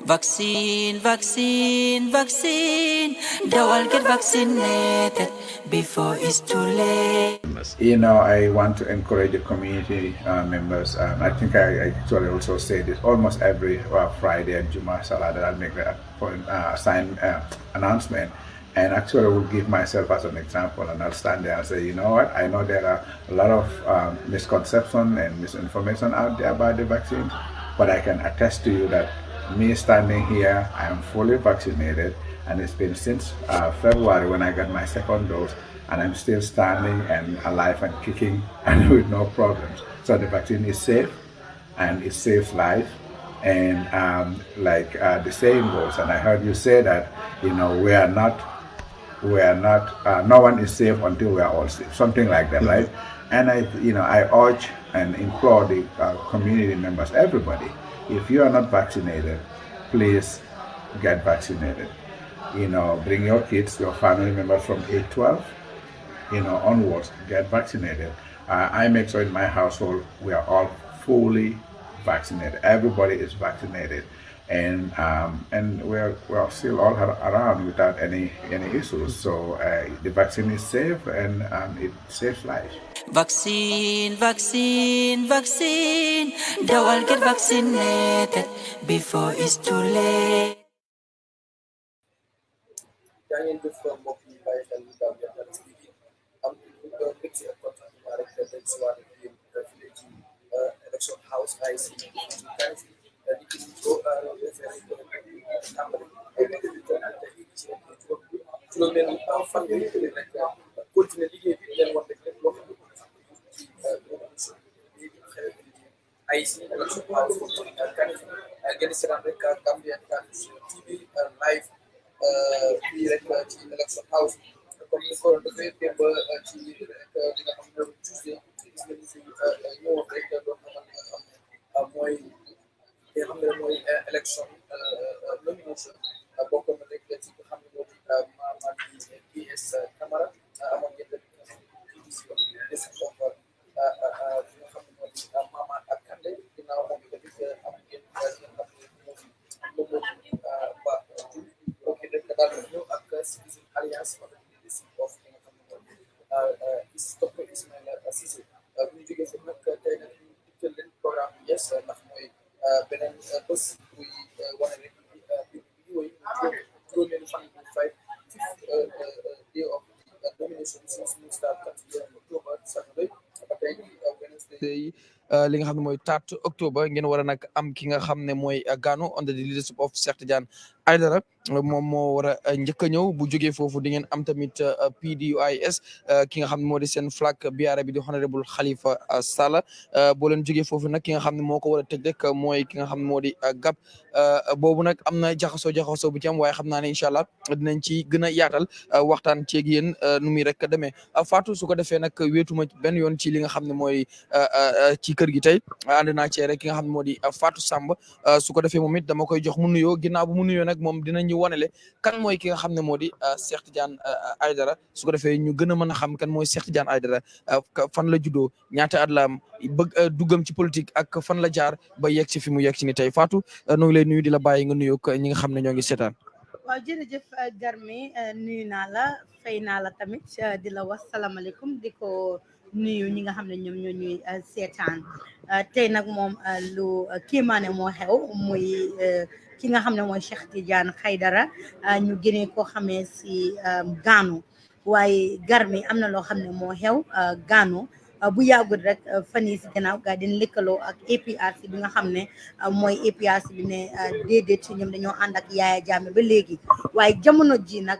Vaccine, vaccine, vaccine. The world get vaccinated before it's too late. I want to encourage the community members. I think I actually also say this almost every Friday and Juma Salah that I'll make a point, sign announcement. And actually, I will give myself as an example, and I'll stand there and say, you know what? I know there are a lot of misconception and misinformation out there about the vaccine, but I can attest to you that me standing here, I am fully vaccinated, and it's been since February when I got my second dose, and I'm still standing and alive and kicking and with no problems. So the vaccine is safe, and it saves life. And like the saying goes, and I heard you say that, no one is safe until we are all safe, something like that, right? And I urge and implore the community members, everybody, if you are not vaccinated, please get vaccinated. Bring your kids, your family members from age 12, onwards, get vaccinated. I make sure in my household we are all fully vaccinated. Everybody is vaccinated, and we're still all around without any issues. So the vaccine is safe, and it saves lives. Vaccine, vaccine, vaccine. The world get vaccinated before it's too late. yaa ngeen def mbokk yi bàyyi xel ñu daal di Talents TV am mbégte ak contentement rek dañ si waat ak yéen fii ci election house IC ci Kanif di ko référé tàmbali ci juróom-benn fan yooyu rek continuer liggéey bi leen wax rek loo xam ne ci IC election house ci Kanif ngeen di seetaan rek Gambian Talents TV live fii rek ci election house comme ni ko defee démb ci li nga xam ne Tuesday gis nañu fi ñëwoon rek doon xamal mooy li nga xam ne mooy election nomination bokkoon na rek ci nga xam ne moo di Mamadi PS Camara amoon ngeen rek nga xam ne moo di Mama ak Kande ginnaaw moom tamit am ngeen nga xam ne moom moo di Ba ok def na daal ñëw ak Citizen Alliance wala leadership of li nga xam ne mooy Dr Ismaila Cissé bu ñu jógee foofu nag tey nag ñu dikkal leen programme bu yees ndax mooy beneen bés buy wane rek bi woy juróomeelu fan bu fifth day of the nomination since mu start October Saturday ba tey Wednesday li nga xam ne mooy 3 October ngeen war a nag am ki nga xam ne mooy Ganu under the leadership of Sheikh Tijan Hydara moom moo war a njëkk a ñëw bu jógee foofu di ngeen am tamit PDUIS ki nga xam ne moo di seen flag biara bi di honorable Khalifa Sallah boo leen jógee foofu nag ki nga xam ne moo ko war a tëj rek mooy ki nga xam ne moo di gab boobu nag am na jaxasoo bu ci am waaye xam naa ne incha allah dinañ ci gën a yaatal waxtaan ceeg yéen nu muy rek demee Fatou su ko defee nag wéetuma benn yoon ci li nga xam ne mooy ci kër gi tey ànd naa cee rek ki nga xam ne moo di Fatou Samb su ko defee moom it dama koy jox mu nuyoo ginnaaw bu mu nuyoo nag moom dinañu wanele kan mooy ki nga xam ne moo di Sheikh Tidiane Hydara su ko defee ñu gën a mën a xam kan mooy Sheikh Tidiane Hydara fan la juddoo ñaata at la am bëgg duggam ci politique ak fan la jaar ba yegg ci fi mu yegg ci ni tey Fatou noo ngi lay nuyu di la bàyyi nga nuyoo ñi nga xam ne ñoo ngi seetaan. waaw jërëjëf Garmi nuyu naa la fay naa la tamit di la wax salaamaaleykum di ko nuyu ñi nga xam ne ñoom ñoo ñuy seetaan tey nag moom lu kéemaane moo xew muy ki nga xam ne mooy Sheikh Tidiane Hydara ñu gënee koo xamee si Ganu waaye Garmi am na loo xam ne moo xew Ganu bu yàggul rek fan yi si gannaaw gaa din lëkkaloo ak APRC bi nga xam ne mooy APRC bi ne déedéet ñoom dañoo ànd ak Yaaya Jammeh ba léegi waaye jamono ji nag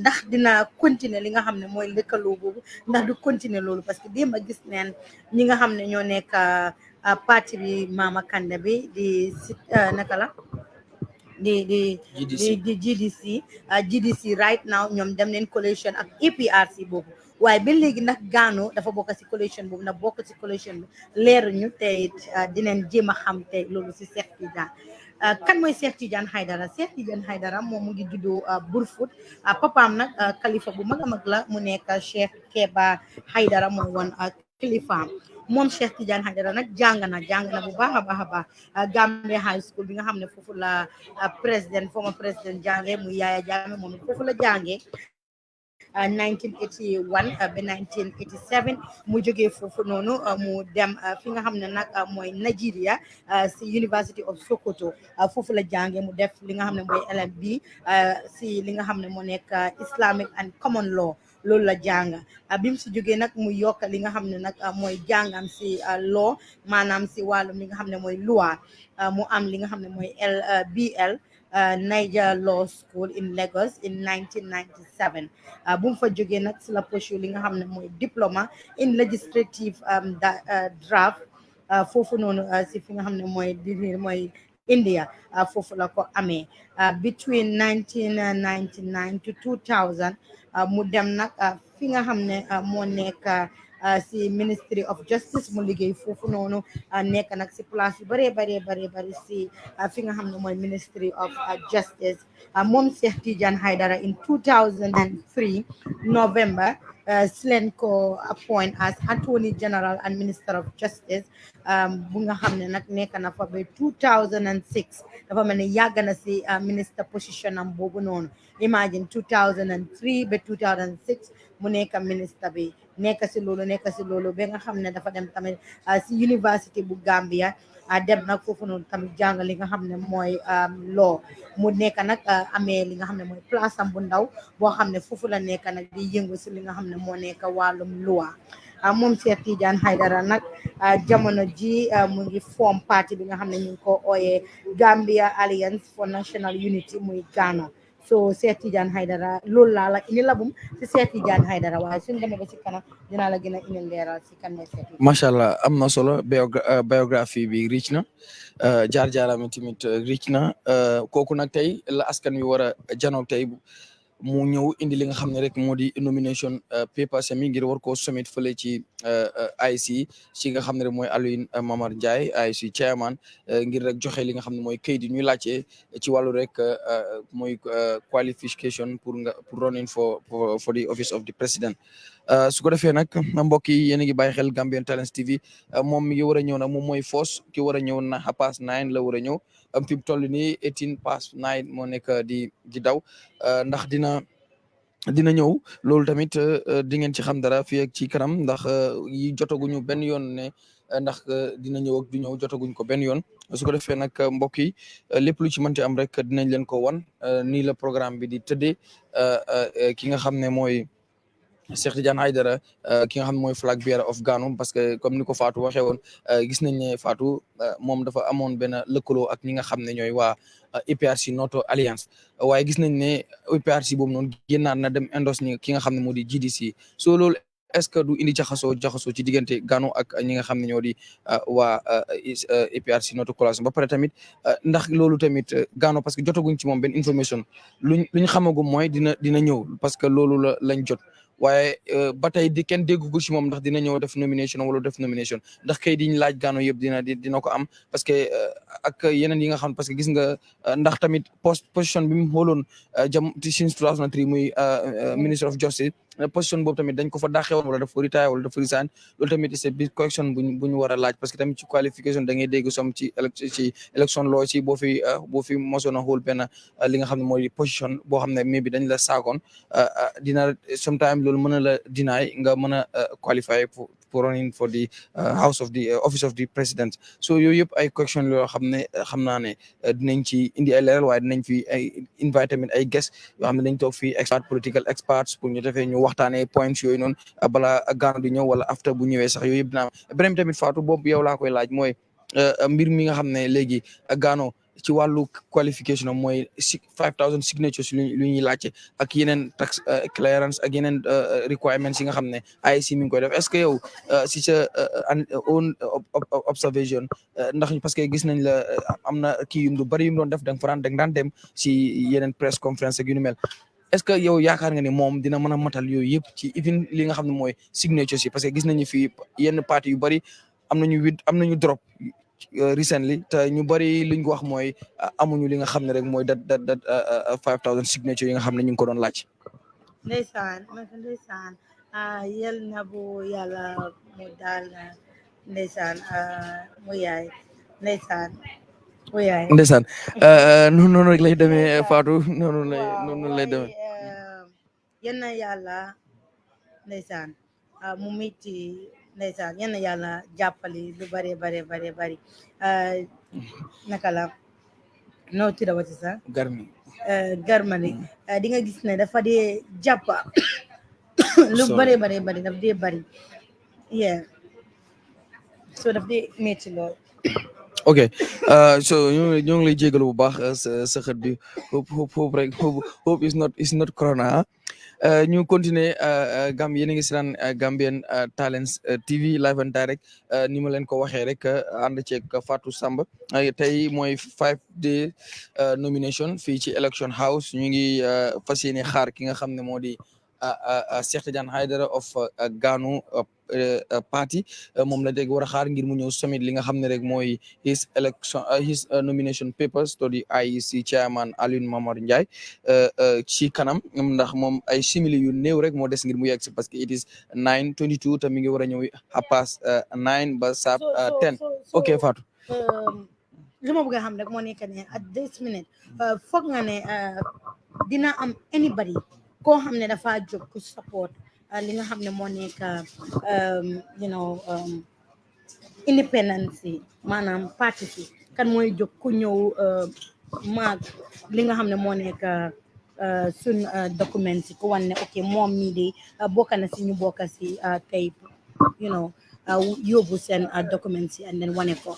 ndax dina continuer li nga xam ne mooy lëkkaloo boobu ndax du continuer loolu parce que démb a gis neen ñi nga xam ne ñoo nekk parti bi Mama Kandeh bi di si naka la di GDC right now ñoom dem neen coalition ak APRC boobu waaye ba léegi nag Ganu dafa bokk ci coalition boobu nag bokk ci coalition bi leeruñu te dinañ jéem a xam te loolu ci Sheikh Tidiane kan mooy Sheikh Tidiane Hydara Sheikh Tidiane Hydara moom mu ngi juddoo Burfoot papaam nag kalifa bu mag a mag la mu nekk Cheikh Keba Hydara mooy woon kilifaam moom Cheikh Tidiane Hydara nag jàng na bu baax a baax a baax Gambia High School bi nga xam ne foofu la président former président jànge muy Yaya Jammeh moom it foofu la jànge 1981 ba 1987 mu jógee foofu noonu mu dem fi nga xam ne nag mooy Nigeria si University of Sokoto foofu la jànge mu def li nga xam ne mooy LLB si li nga xam ne moo nekk Islamic and Common Law loolu la jàng bi mu si jógee nag mu yokk li nga xam ne nag mooy jàngam si law maanaam si wàllum li nga xam ne mooy loi mu am li nga xam ne mooy BL Niger Law School in Lagos in 1997 bu mu fa jógee nag si la pursue li nga xam ne mooy diploma in legislative draft foofu noonu si fi nga xam ne mooy India foofu la ko amee between 1999 to 2000 mu dem nag fi nga xam ne moo nekk si Ministry of Justice mu liggéey foofu noonu nekk nag si place yu bëree si fi nga xam ne mooy Ministry of Justice moom Cheikh Tidiane Hydara in 2003 November si leen ko appoint as Attorney General and Minister of Justice bu nga xam ne nag nekk na fa ba 2006 dafa mel ni yàgg na si minister position am boobu noonu imagine 2003 ba 2006 mu nekk ministre bi nekk si loolu ba nga xam ne dafa dem tamit si university bu Gambia dem nag foofu noonu tamit jàng li nga xam ne mooy law mu nekk nag amee li nga xam ne mooy place am bu ndaw boo xam ne foofu la nekk nag di yëngu si li nga xam ne moo nekk wàllum loi moom Cheikh Tidiane Hydara nag jamono ji mu ngi form parti bi nga xam ne ñu ngi ko ooyee Gambia Alliance for National Unity muy Ganu so Cheikh Tidiane Hydara loolu laa la indi labum si Cheikh Tidiane Hydara waaye suñu demee ba si kanam dinaa la gën a indi leeral si kan mooy Cheikh Tidiane. macha allah am na solo biographie bi riche na jaar-jaaram tamit riche na kooku nag tey la askan wi war a janoog tey mu ñëw indi li nga xam ne rek moo di nomination papers mi ngir war koo submit fële ci IEC ci nga xam ne rek mooy Alioune Mamar Njie IEC chairman ngir rek joxe li nga xam ne mooy kayit yi ñuy laajte ci wàllu rek mooy qualification pour running for the office of the president su ko defee nag mbokk yi yéen a ngi bàyyi xel Gambian Talents TV moom mi ngi war a ñëw nag moom mooy force ki war a ñëw na past 9 la war a ñëw fi mu toll nii 18 past 9 moo nekk di daw ndax dina ñëw loolu tamit di ngeen ci xam dara fii ak ci kanam ndax yi jotaguñu benn yoon ne ndax dina ñëw ak du ñëw jotaguñ ko benn yoon su ko defee nag mbokk yi lépp lu ci mënti am rek dinañ leen ko wan nii la programme bi di tëddee ki nga xam ne mooy Cheikh Tidiane Hydara ki nga xam ne mooy flag bearer of Ganu parce que comme ni ko Fatou waxee woon gis nañ ne Fatou moom dafa amoon benn lëkkaloo ak ñi nga xam ne ñooy waa APRC Noto Alliance waaye gis nañ ne APRC boobu noonu génnaat na dem endos ni ki nga xam ne moo di GDC so loolu est-ce que du indi jaxasoo ci diggante Ganu ak ñi nga xam ne ñoo di waa APRC Noto Coalition ba pare tamit ndax loolu tamit Ganu parce que jotaguñ ci moom benn information luñ xamagum mooy dina ñëw parce que loolu lañ jot waaye ba tey di kenn déggu ci moom ndax dina ñëw def nomination wala def nomination ndax kay diñ laaj Ganu yëpp dina ko am parce que ak yeneen yi nga xam parce que gis nga ndax tamit position bi mu xooloon since 2003 muy Minister of Justice position boobu tamit dañ ko fa daaxee woon wala dafa retire wala dafa resign loolu tamit c'est big question bu ñu war a laaj parce que tamit ci qualification da ngay dégg som ci élection law ci boo fi mosoon a xool benn li nga xam ne mooy position boo xam ne mais bi dañ la saakoon dina sometime loolu mën a la deny nga mën a qualify pour running for the house of the office of the president so yooyu yëpp ay question yoo xam ne xam naa ne dinañ ci indi ay leeral waaye dinañ fi ay invite tamit ay guest yoo xam ne dañ toog fii political experts pour ñu defee ñu waxtaanee points yooyu noonu bala Ganu di ñëw wala after bu ñëwee sax yooyu yëpp dina beneen tamit Fatou boobu yow laa koy laaj mooy mbir mi nga xam ne léegi Ganu ci wàllu qualification am mooy 5000 signatures lu ñuy laajte ak yeneen tax clearance ak yeneen requirements yi nga xam ne IEC mi ngi koy def est-ce que yow si sa own observation ndax parce que gis nañ la am na kii yu bari yu mu doon def da nga daan dem si yeneen press conference ak yu ni mel est-ce que yow yaakaar nga ni moom dina mën a matal yooyu yëpp ci even li nga xam ne mooy signatures yi parce que gis nañu fii yenn parti yu bari am nañu drop recently te ñu bari liñ ko wax mooy amuñu li nga xam ne rek mooy dat 5000 signature yi nga xam ne ñu ngi ko doon laaj. ndeysaan yal na bu yàlla mu daal ndeysaan mu yaay ndeysaan mu yaay ndeysaan noonu rek lay demee ndeysaan Fatou noonu waaw lay waaye demee yal na yàlla ndeysaan mu metti ndeysaan yal na yàlla jàppali lu bare bare bare bari naka la noo tuddawati sax garmi garmali di nga gis ne dafa dee jàppa lu bare sorry bare bari daf dee bari yeah so daf dee metti lool ok so ñu ngi lay jégalu bu baax sa xët bi hope rek hope is not corona ñu continuer Gam yéen a ngi si naan Gambian Talents TV live and direct ni ma leen ko waxee rek ànd ceeg Fatou Samba tey mooy 5 day nomination fii ci election house ñu ngi fas yéene xaar ki nga xam ne moo di Sheikh Tijan Hydara of Ganu party moom la dégg war a xaar ngir mu ñëw summit li nga xam ne rek mooy his nomination papers to the IEC chairman Alioune Momar Njie ci kanam ndax moom ay simili yu néew rek moo des ngir mu yegg si parce que it is 9:22 te mi ngi war a ñëw past 9 ba sap 10 ok Fatou li ma bëgg a xam rek moo nekk ne at this minute foog nga ne dina am anybody koo xam ne dafa jóg ku support li nga xam ne moo nekk you know independence yi maanaam parti si kan mooy jóg ku ñëw maag li nga xam ne moo nekk sun document si ku wan ne ok moom mii de bokk na si ñu bokk si tey you know yóbbu seen document si and then wane ko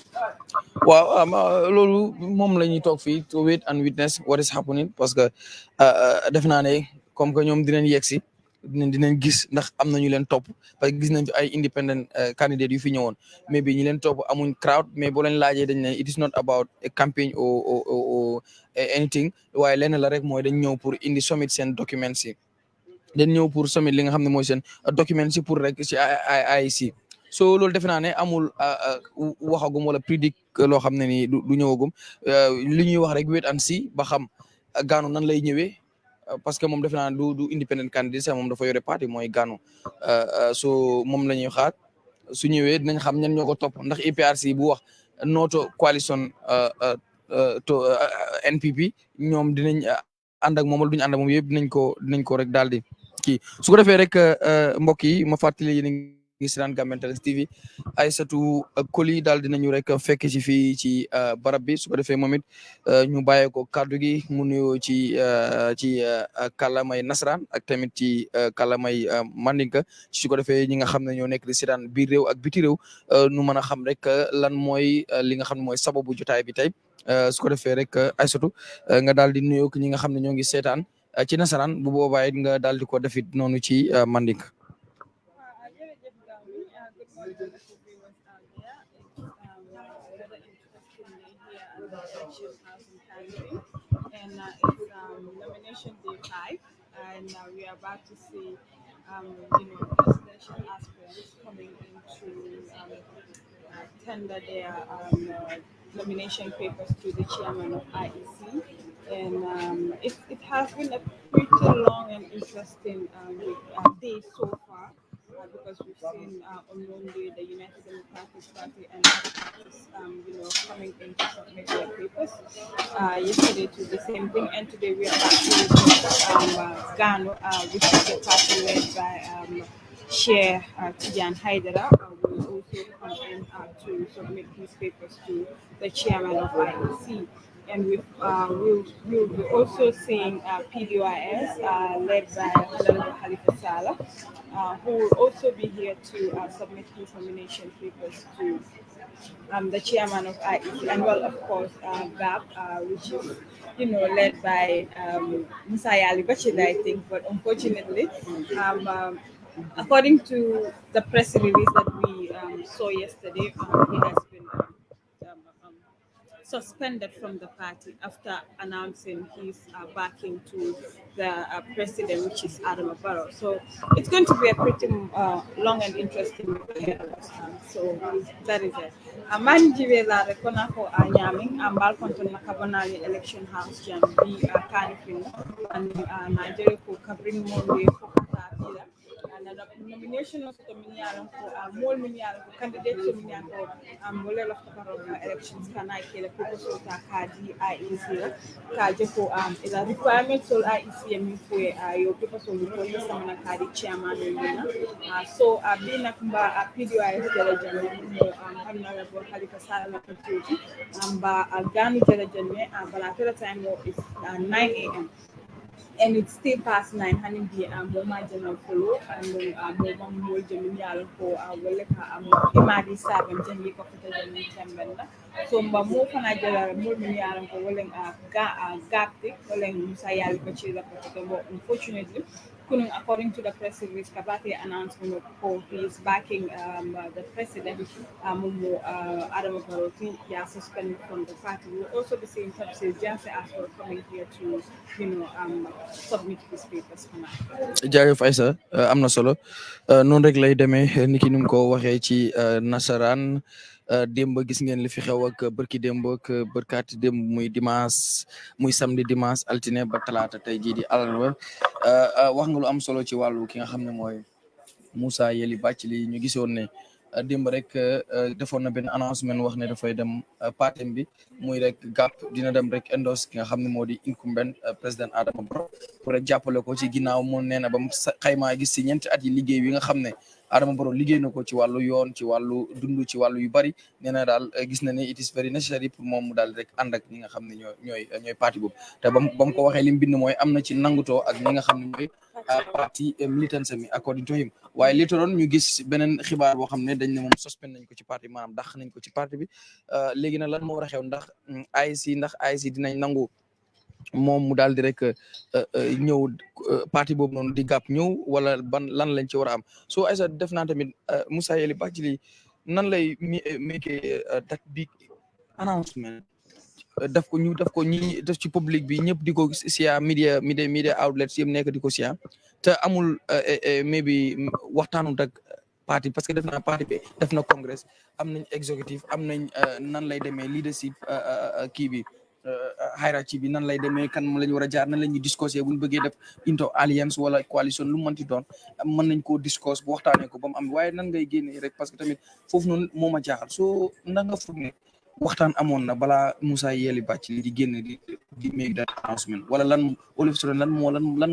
waaw loolu moom la ñuy toog fii to wait and witness what is happening parce que def naa ne comme que ñoom dinañ yegg si dinañ gis ndax am na ñu leen topp parce que gis nañ fi ay independent candidates yu fi ñëwoon mais bi ñi leen topp amuñ crowd mais boo leen laajee dañ ne it is not about a campaign or anything waaye lenn la rek mooy dañ ñëw pour indi summit seen documents yi dañ ñëw pour summit li nga xam ne mooy seen documents yi pour rek ci IEC so loolu defe naa ne amul waxagum wala predict loo xam ne ni du ñëwagum li ñuy wax rek wait and see ba xam Ganu nan lay ñëwee parce que moom defe naa du independent candidate sax moom dafa yore parti mooy Ganu so moom la ñuy xaar su ñëwee dinañ xam ñan ñoo ko topp ndax APRC bu wax nooto coalition to NPP ñoom dinañ ànd ak moom wala duñu ànd ak moom yëpp dinañ ko rek daal di kii su ko defee rek mbokk yi ma fàttali yéen ngi si naan Gambian Talents TV Aïssatou Koli daal dinañu rek fekk ci fii ci barab bi su ko defee moom it ñu bàyyee ko kàddu gi mu nuyoo ci kàllaamay nasaraan ak tamit ci kàllaamay mandinka su ko defee ñi nga xam ne ñoo nekk di seetaan biir réew ak biti réew nu mën a xam rek lan mooy li nga xam ne mooy sababu jotaay bi tey su ko defee rek Aïssatou nga daal di nuyoo ñi nga xam ne ñoo ngi seetaan ci nasaraan bu boobaa it nga daal di ko defit noonu ci mandinka And it's nomination day 5, and we are about to see, presidential aspirants coming into tender their nomination papers to the chairman of IEC. And it has been a pretty long and interesting day so far. Because we've seen on Monday the United Democratic Party and other parties, coming in to submit their papers. Yesterday to the same thing, and today we are back to Ganu, which is the party led by Sheikh Tijan Hydara, will also come in to submit his papers to the chairman of IEC. And we'll be also seeing PDYS led by Honorable Khalifa Salah, who will also be here to submit his nomination papers to the chairman of IEC, and well, of course, GAP, which is led by Musa Ali Bashir, I think, but unfortunately, according to the press release that we saw yesterday, he has been suspended from the party after announcing his backing to the president, which is Adam Barrow. So it's going to be a pretty long and interesting day. So that is it. Manjive la rekona ko anyaming ambal konton nakabonali election house jam bi kanifin and Nigeria ko kabring monde ko kata bila na nomination of the Minialan for more Minialan candidates to Minialan Mole of the elections can I kill a proposal to Kadi IEC Kajo is a requirement so IEC and your proposal report the Kadi chairman so being a PDIS delegate Honorable Halifa Salam ba Ganu delegate but at the time is 9 a.m. and it's still past 9 having the Moma General Follow and Moma Mol Gemini for our Weleka Imadi Sab and Jenny Coffee Chambenda. So Mamo Fanajala Mulminian for Welling Gaptic, Welling Musayal Pachila, unfortunately. According to the press release, Kabati announcement for his backing the president, Mumu Adam Baroti, they are suspended from the party. We will also be seeing Tabsi Janse as well coming here to, submit his papers for now. jaajëf Aïssa am na solo noonu rek lay demee ni ki nu mu ko waxee ci nasaraan démb gis ngeen li fi xew ak bërki démb ak bërkaati démb muy dimanche muy samedi dimanche altine ba talaata tey jii di àllarba wax nga lu am solo ci wàllu ki nga xam ne mooy Moussa Yeli Bathily ñu gisoon ne démb rek defoon na benn announcement wax ne dafay dem partem bi muy rek gàpp dina dem rek endorse ki nga xam ne moo di incumbent président Adama Barrow pour rek jàppale ko ci ginnaaw mu nee na ba mu xaymaa gis si ñeenti at yi liggéey wi nga xam ne Adama Barrow liggéey na ko ci wàllu yoon ci wàllu dund ci wàllu yu bari nee na daal gis na ne it is very necessary pour moom mu daal rek ànd ak ñi nga xam ne ñooy parti boobu te ba mu ko waxee li mu bind mooy am na ci nangutoo ak ñi nga xam ne ñooy parti militants mi according to him waaye li doon ñu gis beneen xibaar boo xam ne dañ ne moom suspend nañ ko ci parti maanaam dàq nañ ko ci parti bi léegi nag lan moo war a xew ndax AIC dinañ nangu moom mu daal di rek ñëw parti boobu noonu di gàpp ñëw wala lan lañ ci war a am so Aïssa def naa tamit Moussa Yeli Bathily nan lay make that big announcement daf ko ñi def ci public bi ñëpp di ko sia media outlets yëpp nekk di ko sia te amul maybe waxtaanut ak parti parce que def na parti bi def na congrès am nañ exécutif am nañ nan lay demee leadership kii bi hierarchy bi nan lay demee kan la ñu war a jaar nan la ñuy discuter bu ñu bëggee def into alliance wala coalition lu mu mënti doon mën nañ koo discuss bu waxtaanee ko ba mu am waaye nan ngay génnee rek parce que tamit foofu noonu moo ma jaaxal soo nan nga foog ne waxtaan amoon na balaa Moussa Yeli Bathily di génne di make that announcement wala lan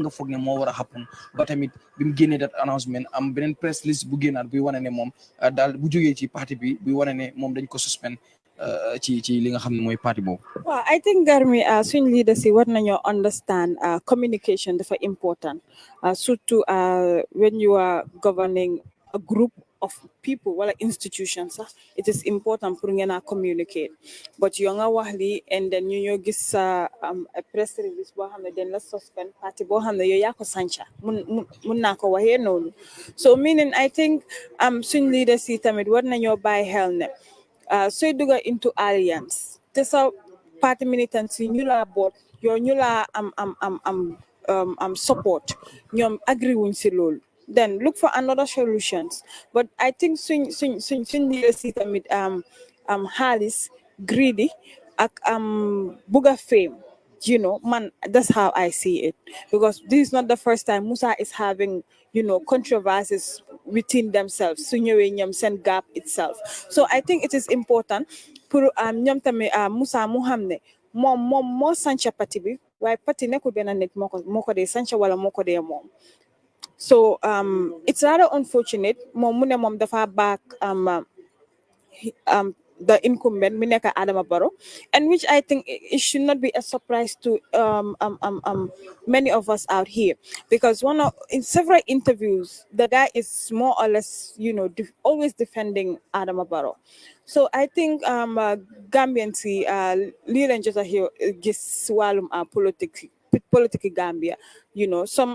nga foog ne moo war a happen ba tamit bi mu génnee that announcement am beneen press list bu génnaat buy wane ne moom daal bu jógee ci parti bi buy wane ne moom dañ ko suspend ci li nga xam ne mooy parti boobu. Well, I think Garmi suñ leaders yi war nañoo understand communication dafa important surtout when you are governing a group of people wala institutions it is important pour ngeen a communicate but yoo nga wax li and then ñu ñoo gis a press release boo xam ne dañ la suspend parti boo xam ne yow yaa ko sanca mun naa ko waxee noonu so meaning I think suñ leaders yi tamit war nañoo bàyyi xel ne sooy dugga into alliance te sa parti militants yi ñu laa boot yow ñu laa am support ñoom agree wuñ si loolu then look for another solutions. But I think swing leadership with Halis greedy booger fame. Man, that's how I see it. Because this is not the first time Musa is having, controversies within themselves. Send gap itself. So I think it is important for Musa Muhammad more sancha patibi. Why pati ne could be a net moko de sancha wala moko de mom. So it's rather unfortunate. Mom dafa back the incumbent Mineka Adama Barrow, and which I think it should not be a surprise to many of us out here, because in several interviews the guy is more or less always defending Adama Barrow. So I think Gambians leaders just here gis walum political Gambia,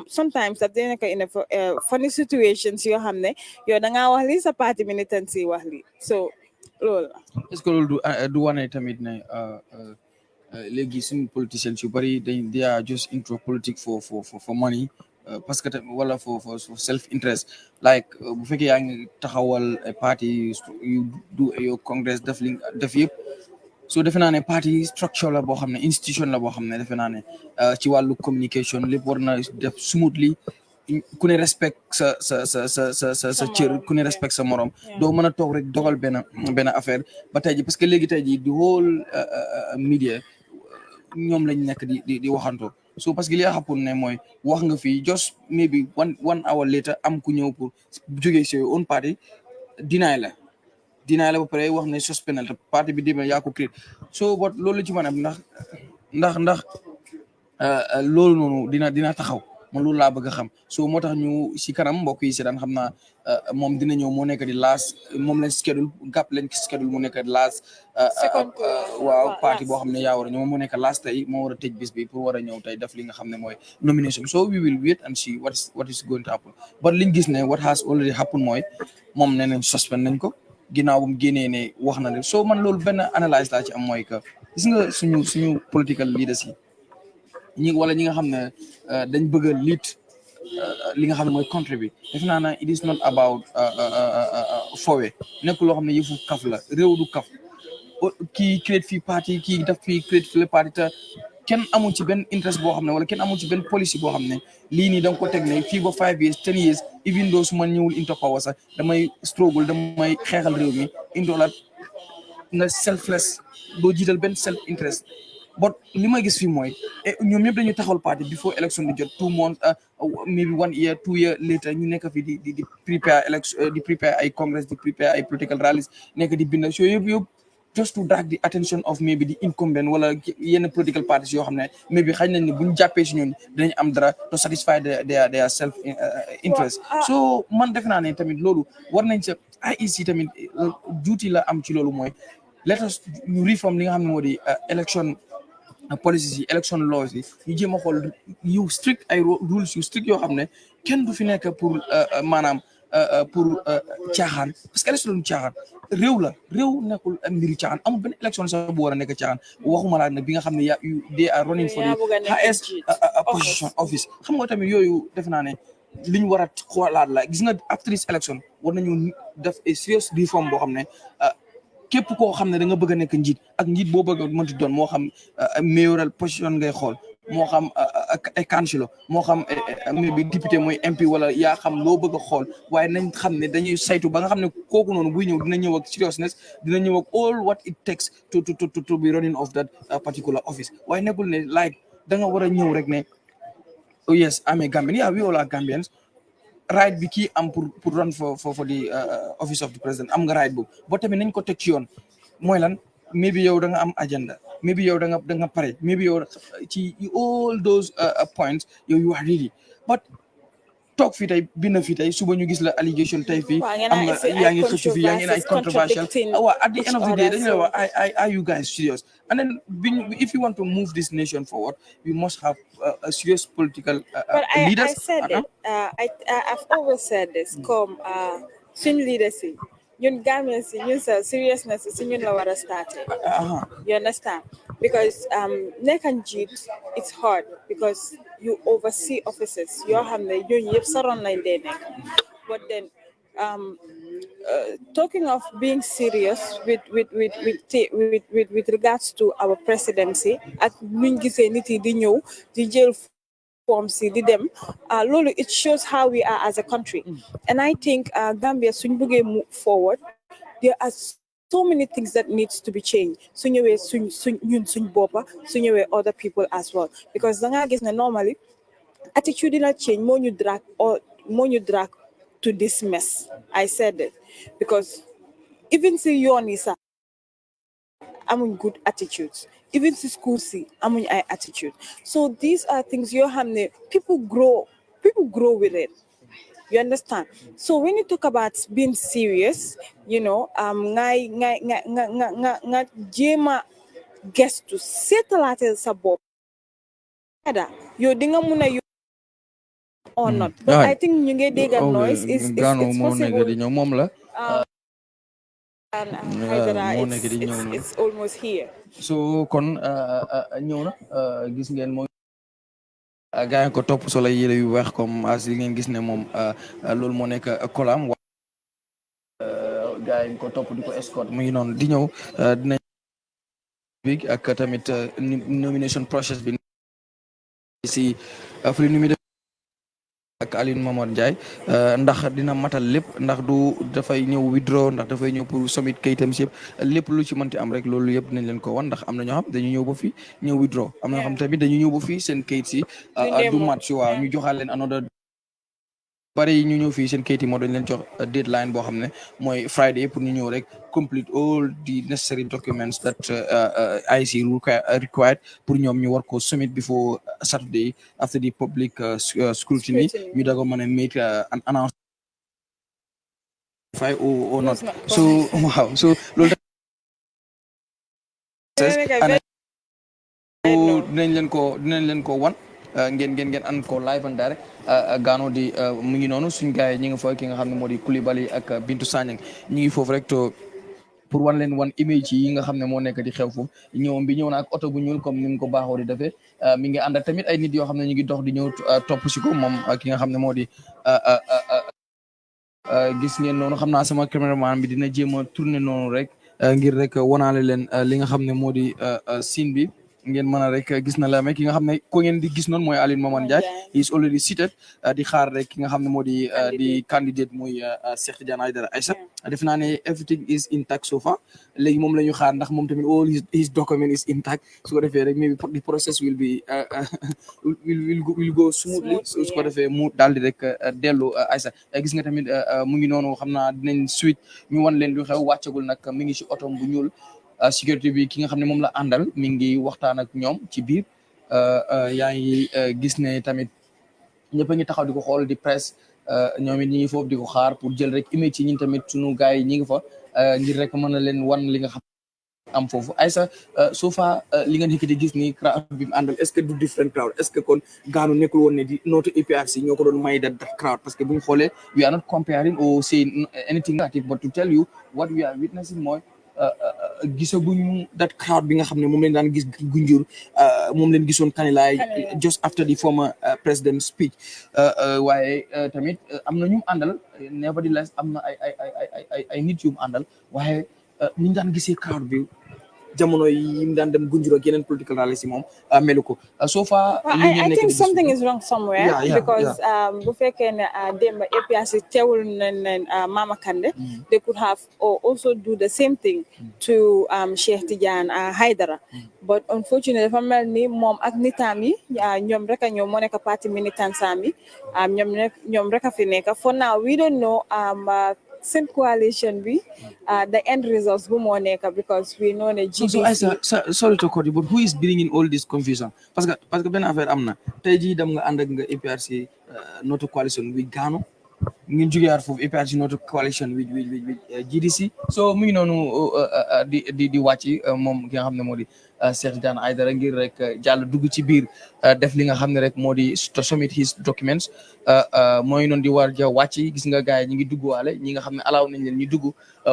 sometimes that they in a funny situations you hamne yo da nga wax li sa parti militancy wax li so loolu est-ce que loolu du wane tamit ne léegi suñu politicians yu bari they are just into politics for money parce que wala for self interest like bu fekkee yaa ngi taxawal parti you do your congress def yëpp so defe naa ne parti structure la boo xam ne institution la boo xam ne defe naa ne ci wàllu communication lépp war na def smoothly ku ne respect sa cër ku ne respect sa morom doo mën a toog rek dogal benn affaire ba tey ji parce que léegi tey ji di whole media ñoom lañ nekk di waxantoo so parce que li happen ne mooy wax nga fii just maybe one hour later am ku ñëw pour jógee si own party dinaay la ba pare wax ne suspendal te parti bi demee yaa ko créé so but loolu ci mën a ndax loolu noonu dina taxaw man loolu laa bëgg a xam so moo tax ñu si kanam mbokk yi seetaan xam naa moom dina ñëw moo nekk di last moom lañ schedule gàpp lañ schedule mu nekk di last waaw parti boo xam ne yaa war a ñëw moo nekk last tey moo war a tëj bis bi pour war a ñëw tey def li nga xam ne mooy nomination so we will wait and see what is going to happen but liñ gis ne what has already happened mooy moom nee nañ suspend nañ ko ginnaaw bu mu génnee ne wax na ne so man loolu benn analyse laa ci am mooy que gis nga suñu political leaders yi wala ñi nga xam ne dañ bëgg a lead li nga xam ne mooy country bi def naa na it is not about fowe nekk loo xam ne yëfu kaf la réew du kaf kii create fii parti kii daf fii create fii parti te kenn amul ci benn interest boo xam ne wala kenn amul ci benn policy boo xam ne lii nii da nga ko teg ne fii ba 5 years 10 years even though su ma ñëwul into power sax damay struggle damay xeexal réew mi indoolat nga selfless doo jiital benn self interest but li ma gis fii mooy ñoom ñëpp dañu taxawal parti before election di jot 2 months maybe 1 year 2 years later ñu nekk fii di prepare election di prepare ay congress di prepare ay political rallies nekk di bind so yëpp just to drag the attention of maybe the incumbent wala yenn political parties yoo xam ne maybe xañ nañ ne bu ñu jàppee si ñun dinañ am dara to satisfy their self interest so man def naa ne tamit loolu war nañ sa IEC tamit duty la am ci loolu mooy let us ñu reform li nga xam ne moo di election policies yi election laws yi ñu jéem a xool yu strict ay rules yu strict yoo xam ne kenn du fi nekk pour maanaam pour caaxaan parce que élection du caaxaan réew nekkul mbiru caaxaan amul benn élection sax bu war a nekk caaxaan waxuma laa nag bi nga xam ne they are running for the highest position office xam nga tamit yooyu def naa ne li ñu war a xoolaat la gis nga after this election war nañu def a serious reform boo xam ne képp koo xam ne da nga bëgg a nekk njiit ak njiit boo bëgg a mënti doon moo xam mayoral position ngay xool moo xam ay councilor moo xam maybe député mooy MP wala yaa xam loo bëgg a xool waaye nañ xam ne dañuy saytu ba nga xam ne kooku noonu buy ñëw dina ñëw ak seriousness dina ñëw ak all what it takes to be running of that particular office waaye nekkul ne like da nga war a ñëw rek ne oh yes I'm a Gambian yeah we all are Gambians right bi kii am pour run for the office of the president am nga right boobu boo tamit nañ ko teg ci yoon mooy lan maybe yow da nga am agenda maybe yow da nga pare maybe yow ci all those points you are ready but toog fii tey bind fii tey suba ñu gis la allégation tey fii am nga yaa ngi xëcc fii yaa ngi ay controversial waaw at the end of the day dañu la wax are you guys serious and then if you want to move this nation forward we must have a serious political leaders. I said it I've always said this comme suñ leaders yi ñun Gambians yi ñun sa seriousness si ñun la war a starté you understand because nekk njiit it's hard because you oversee offices yoo xam ne ñooñu yëpp saroon lañ dee nekk but then talking of being serious with regards to our presidency ak nuñ gisee nit yi di ñëw di jël form si di dem loolu it shows how we are as a country and I think Gambia suñ bëggee move forward there are so many things that needs to be changed su ñëwee suñ boppa su ñëwee other people as well because da ngaa gis ne normally attitudinal change moo ñu drag to this mess I said it because even si yoon yi sax amuñ good attitudes even si school si amuñ ay attitude so these are things yoo xam ne people grow with it you understand so when you talk about being serious you know nga jéema gestu seetalaate sa bopp yow di nga mun a or not but I think ñu ngi dégg noise is possible moom la and Hydara it's almost here so kon ñëw na gis ngeen mooy gaa yi ko topp solo yére yu weex comme as li ngeen gis ne moom loolu moo nekk kolam gaa yi ko topp di ko escort mu ngi noonu di ñëw dinañ big ak tamit nomination process bi si ak Aline Momar Ndiaye ndax dina matal lépp ndax du dafay ñëw withdraw ndax dafay ñëw pour submit kayitam si yëpp lépp lu ci mënti am rek loolu yëpp dinañ leen ko wan ndax am na ñoo xam dañu ñëw ba fii ñëw withdraw am na ñoo xam tamit dañu ñëw ba fii seen kayit si du mat si waaw ñu joxaal leen another bari ñu ñëw fii seen kayit yi moo dañ leen jox deadline boo xam ne mooy Friday pour ñu ñëw rek complete all the necessary documents that IC required pour ñoom ñu war ko submit before Saturday after the public scrutiny ñu dago mën a make an announcement or not so waaw so loolu dinañ leen ko wan ngeen an ko live and direct Ganu di mu ngi noonu suñ gars yi ñi nga fa ki nga xam ne moo di Coulibaly ak Bintu Sanyang ñi ngi foofu rek to pour wan leen wan image yi nga xam ne moo nekk di xew foofu ñëwam bi ñëw na ak oto bu ñuul comme ni mu ko baaxoo di defee mi ngi ànd ak tamit ay nit yoo xam ne ñu ngi dox di ñëw topp si ko moom ki nga xam ne moo di gis ngeen noonu xam naa sama cameraman bi dina jéem a tourner noonu rek ngir rek wanaale leen li nga xam ne moo di scene bi ngeen mën a rek gis na la mais ki nga xam ne ko ngeen di gis noonu mooy Aline Momar Ndiaye he is already seated di xaar rek ki nga xam ne moo di candidate muy Sheikh Tijan Hydara Aïssa def naa ne everything is intact so far léegi moom la ñu xaar ndax moom tamit all his document is intact su ko defee rek maybe the process will be will go smoothly su ko defee mu daal di rek dellu Aïssa gis nga tamit mu ngi noonu xam naa dinañ suite ñu wan leen lu xew wàccagul nag mi ngi si otom bu ñuul sécurité bi ki nga xam ne moom la àndal mi ngi waxtaan ak ñoom ci biir yaa ngi gis ne tamit ñëpp a ngi taxaw di ko xool di presse ñoom it ñi ngi foofu di ko xaar pour jël rek image yi ñun tamit sunu gars yi ñi ngi fa ngir rek mën na leen wan li nga xam am foofu Aïssa so far li nga nekk di gis ni crowd bi mu àndal est-ce que du different crowd est-ce que kon Ganu nekkul woon ne di nootu APRC ñoo ko doon may that crowd parce que bu ñu xoolee we are not comparing or saying anything negative but to tell you what we are witnessing mooy gisaguñu that crowd bi nga xam ne moom leen daan gis Gunjur moom leen gisoon Kanilaay just after the former president speech waaye tamit am na ñu àndal nevertheless am na ay nit yu mu àndal waaye ni ñu daan gisee crowd bi jamono yi mu daan dem Gunjur ak yeneen political rally si moom melu ko so far I think something is wrong somewhere because bu fekkee ne démb APRC teewul nañ Mama Kandeh they could have also do the same thing to Sheikh Tijan Hydara but unfortunately dafa mel ni moom ak nitaam yi ñoom rek a ñoom moo nekk parti militants yi ñoom rek a fi nekk for now we don't know seen coalition bi the end results bu moo nekk because we know ne GDC sorry to cut you but who is bringing all this confusion parce que benn affaire am na tey jii dem nga ànd ak nga APRC notre coalition with Ganu ngeen jógeyaat foofu APRC notre coalition with GDC so mu ngi noonu di wàcc moom ki nga xam ne moo di Sheikh Tijan Hydara ngir rek jàll dugg ci biir def li nga xam ne rek moo di to submit his documents mooy noonu di war ja wàcc gis nga gars yi ñi ngi dugguwaale ñi nga xam ne alaaw nañ leen ñu dugg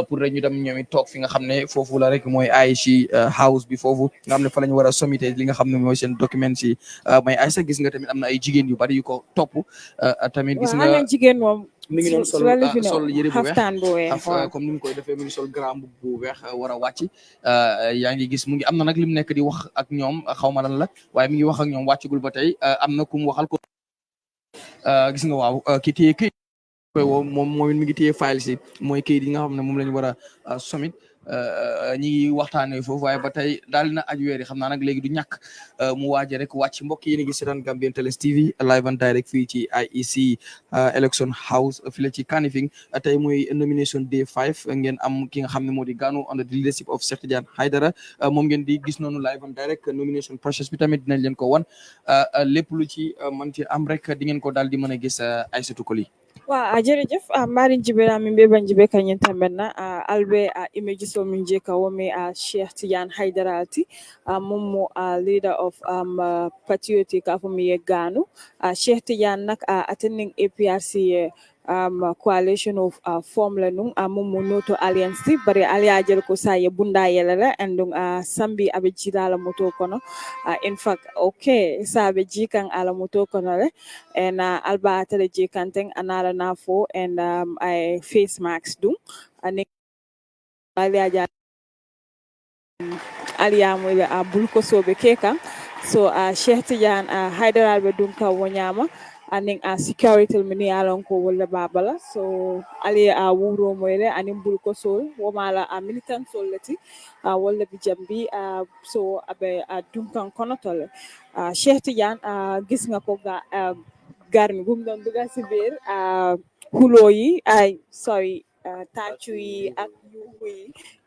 pour rek ñu dem ñoom it toog fi nga xam ne foofu la rek mooy IC house bi foofu nga xam ne fa la ñu war a sommité li nga xam ne mooy seen documents yi may Aïssa gis nga tamit am na ay jigéen yu bari yu ko topp tamit gis nga jigéen moom mi ngi noonu sol yëre bu weex comme ni mu koy defee mi ngi sol grand bu weex war a wàcc yaa ngi gis mu ngi am na nag li mu nekk di wax ak ñoom xaw ma lan la waaye mi ngi wax ak ñoom wàccagul ba tey am na ku mu waxal ko gis nga waaw ki téye këyit koy woo moom mi ngi téye file si mooy këyit yi nga xam ne moom la ñu war a submit ñi ngi waxtaanee foofu waaye ba tey daal na aju weer yi xam naa nag léegi du ñàkk mu waaje rek wàcc mbokk yi ni ngi seetaan Gambian Talents TV live and direct fii ci IEC election house fii la ci Kanifing tey muy nomination day 5 ngeen am ki nga xam ne moo di Ganu under the leadership of Sheikh Tijan Hydara moom ngeen di gis noonu live and direct nomination process bi tamit dinañ leen ko wan lépp lu ci mën ci am rek di ngeen ko daal di mën a gis Aïssatou Koli jërëjëf mari jibera min be ban jibe kanyen tambenna albe image so min je ka womi Sheikh Tijan Hydara alti mummo leader of patriotic afumi Ganu Sheikh Tijan nak attending APRC coalition of formula nung mummo noto alliance bari aliajel ko saye bunda yelala andung sambi abe jidala moto kono in fact okay sabe jikan ala moto kono le and alba tele jikanteng anala nafo and I face mask dum and aliaja aliamu bulko sobe keka so Sheikh Tijan Hydara be dum ka wonyama aning a security mini alon ko wala babala so ali a wuro moyle aning bul ko sol wo mala a militant sol lati wala bi jambi so abe a dunkan konotole Sheikh Tijan gis nga ko garmi bu mu doon dugal si biir xulo yi ay sorry tàccu yi ak yuuxu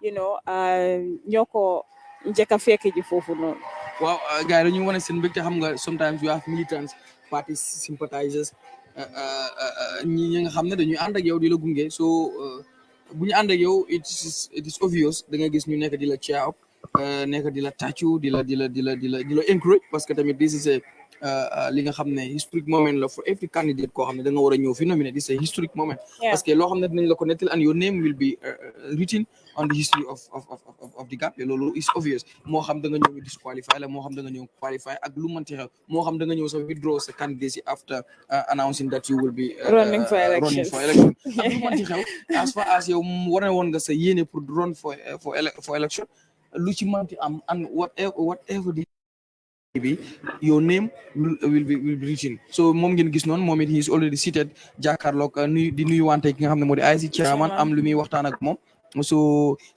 yi ñoo ko njëkk a fekk ji foofu noonu. waaw gars yi dañuy wane seen mbégte xam nga sometimes you have militants party sympathizers ñi nga xam ne dañuy ànd ak yow di la gunge so bu ñu ànd ak yow it is obvious da nga gis ñu nekk di la cheer up nekk di la tàccu di la encourage parce que tamit this is li nga xam ne historic moment la for every candidate koo xam ne da nga war a ñëw fi nominé this is a historic moment parce que loo xam ne dinañ la ko nettal and your name will be written on the history of the Gambia loolu is obvious moo xam da nga ñëw disqualify la moo xam da nga ñëw qualify ak lu mënti xew moo xam da nga ñëw sa withdraw sa candidacy after announcing that you will be running for election ak lu mënti xew as far as yow wane woon nga sa yéene pour run for election lu ci mënti am and whatever the be your name will be written so moom ngeen gis noonu moom it he is already seated jàkkaarloog di nuyu wante ki nga xam ne moo di IC chairman am lu muy waxtaan ak moom so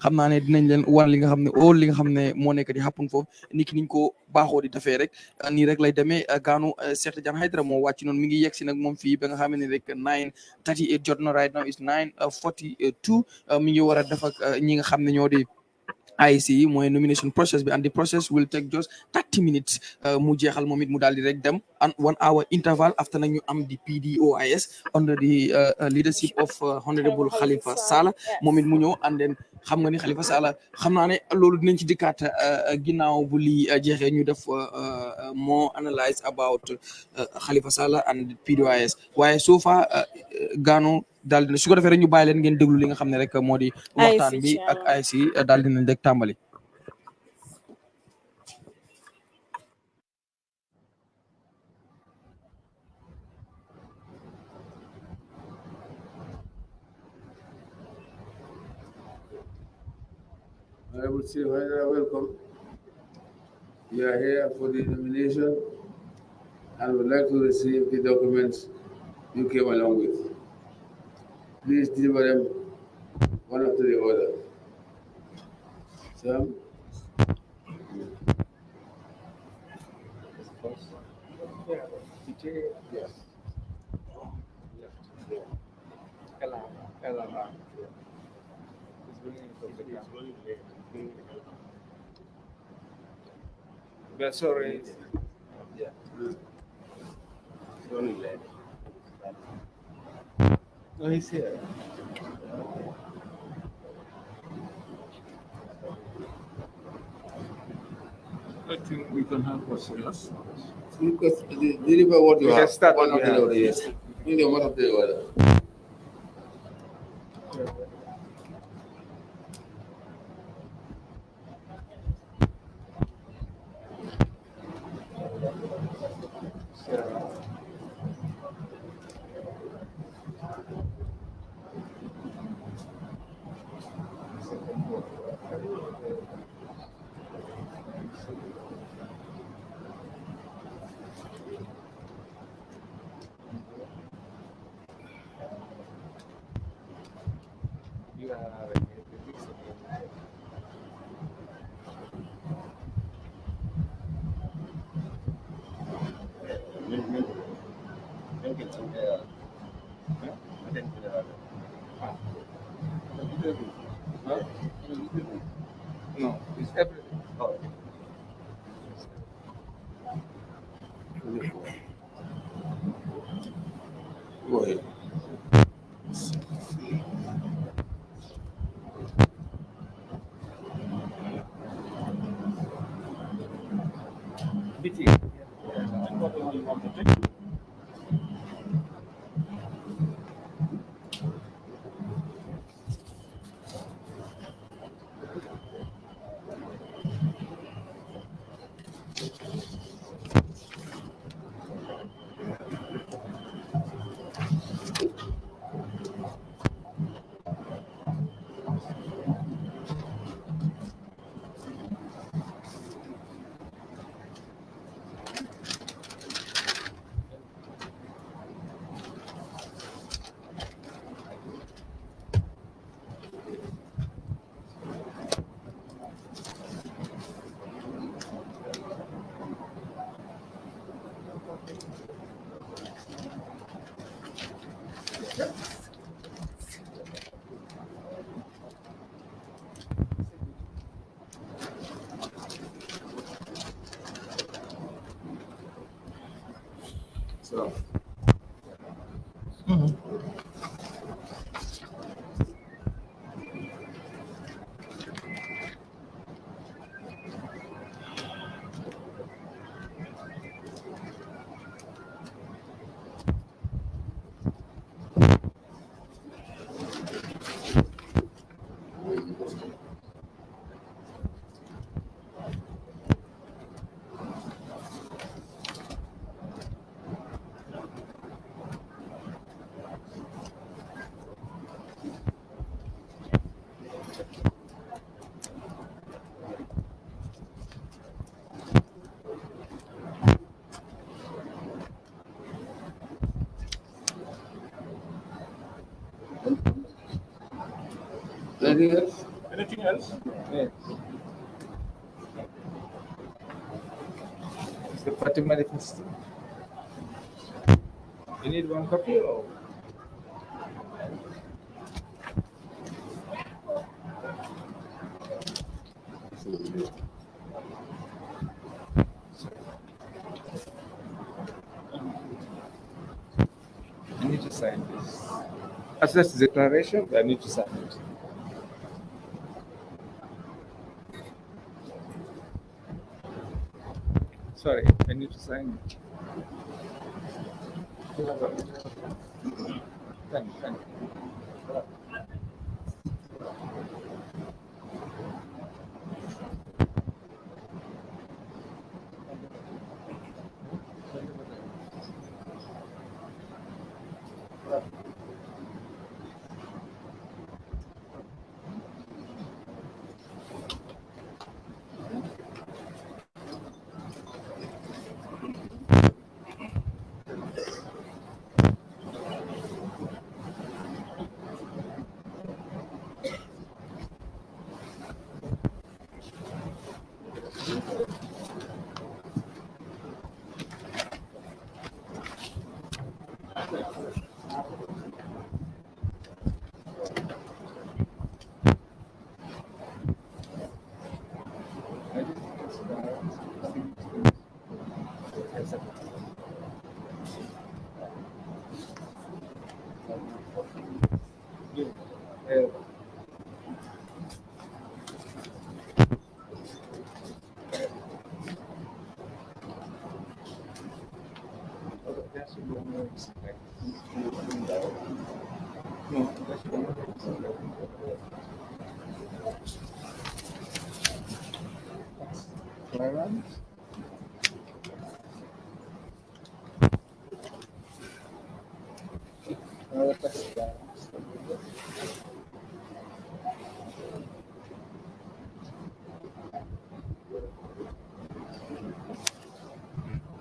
xam naa ne dinañ leen wan li nga xam ne li nga xam ne moo nekk di happen foofu niki niñ ko baaxoo di defee rek nii rek lay demee Ganu Sheikh Tijan Hydara moo wàcc noonu mi ngi yegg si nag moom fii ba nga xam ne rek 9:38 jot na right now is 9:42 mi ngi war a def ak ñi nga xam ne ñoo di IEC mooy nomination process bi and the process will take just 30 minutes mu jeexal moom it mu daal di rek dem and 1 hour interval after nag ñu am di PDOIS under the leadership of Honorable Halifa Sallah moom it mu ñëw and then xam nga ni Halifa Sallah xam naa ne loolu dinañ ci dikkaat ginnaaw bu li jeexee ñu def more analyse about Halifa Sallah and PDOIS waaye so far Ganu daal dina su ko defee rek ñu bàyyi leen ngeen déglu li nga xam ne rek moo di waxtaan bi ak IC daal dinañ rek tàmbali. Honorable Sheikh Hydara, welcome. We are here for the nomination and would like to receive the documents you came along with. Please deliver them one after the other. Sam? Yes. But sorry. Yeah. No, he's here. I think we can have questions. Because deliver what you We can have. start One what we after the have. other, yes. Bring them one after the other. No, it's everything. Go ahead. BT. So, Anything else? anything else? Yeah. It's the party manifesto. You need one copy or? I need to sign this. As that's the declaration, I need to sign it. Sorry, I need to sign it. Thank you.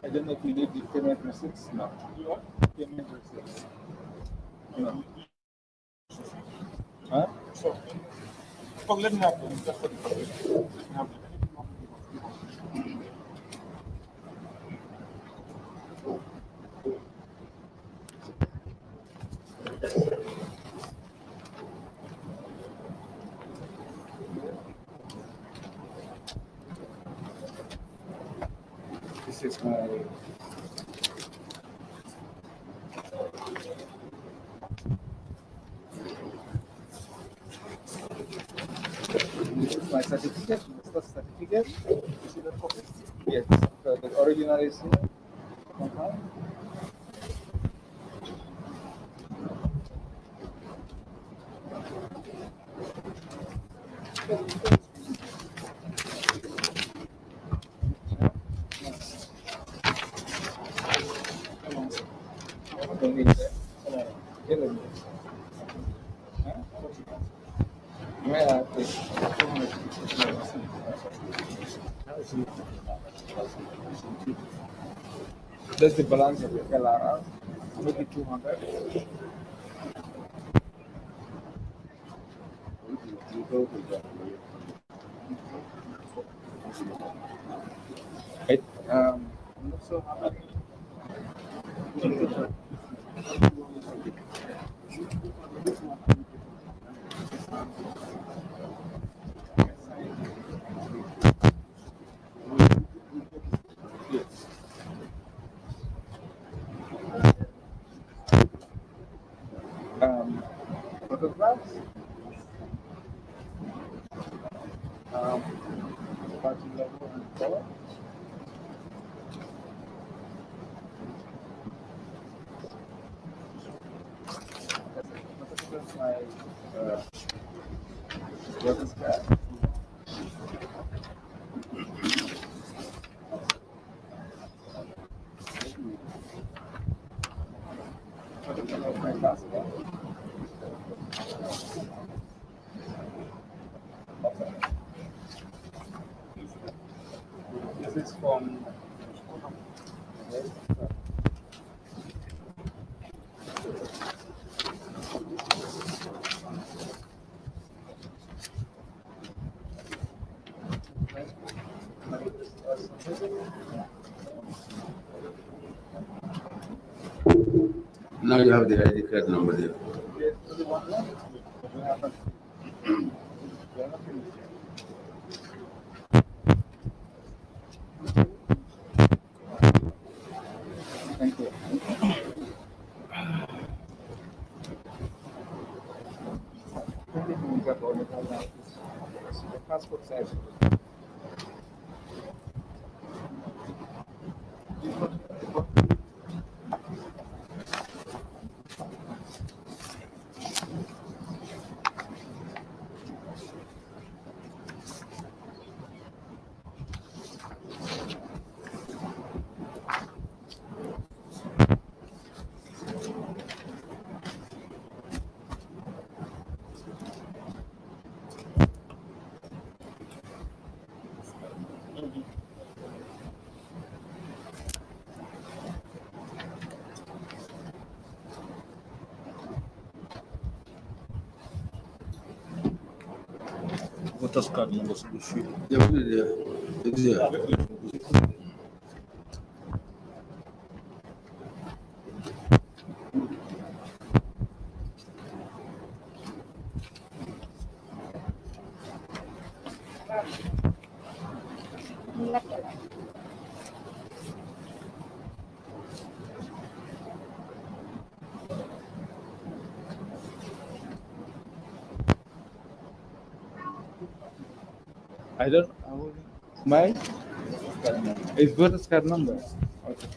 I don't know if you need the payment receipts now. You want payment receipts? No. Huh? So, let me have them. Just for the have them. This is my this is my certificate, master's certificate. You see that copy? Yes, the original is here. Don't need that. Here it is. Huh? Where that's the balance of the LRR. Maybe 200. I'm not so happy. That's my worker's card. My passport. This is from Now you have the ID card number there. Thank you. The passport size. Voters card number should be free. Yeah, put it there. It's there. I don't. My it's voters card number. Okay.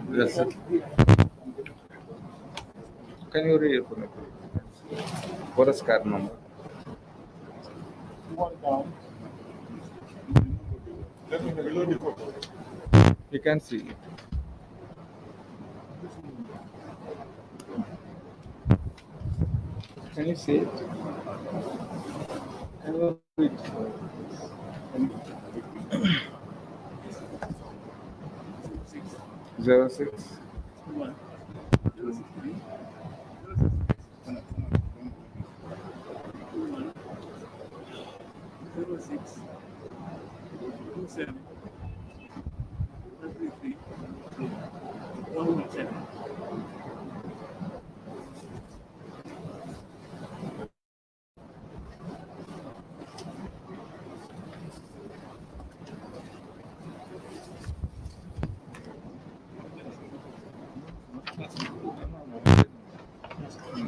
That's it. Can you read it for me, please? Voters card number. Let me reload the code. You can see it. Can you see it? Can you read it? Zero six.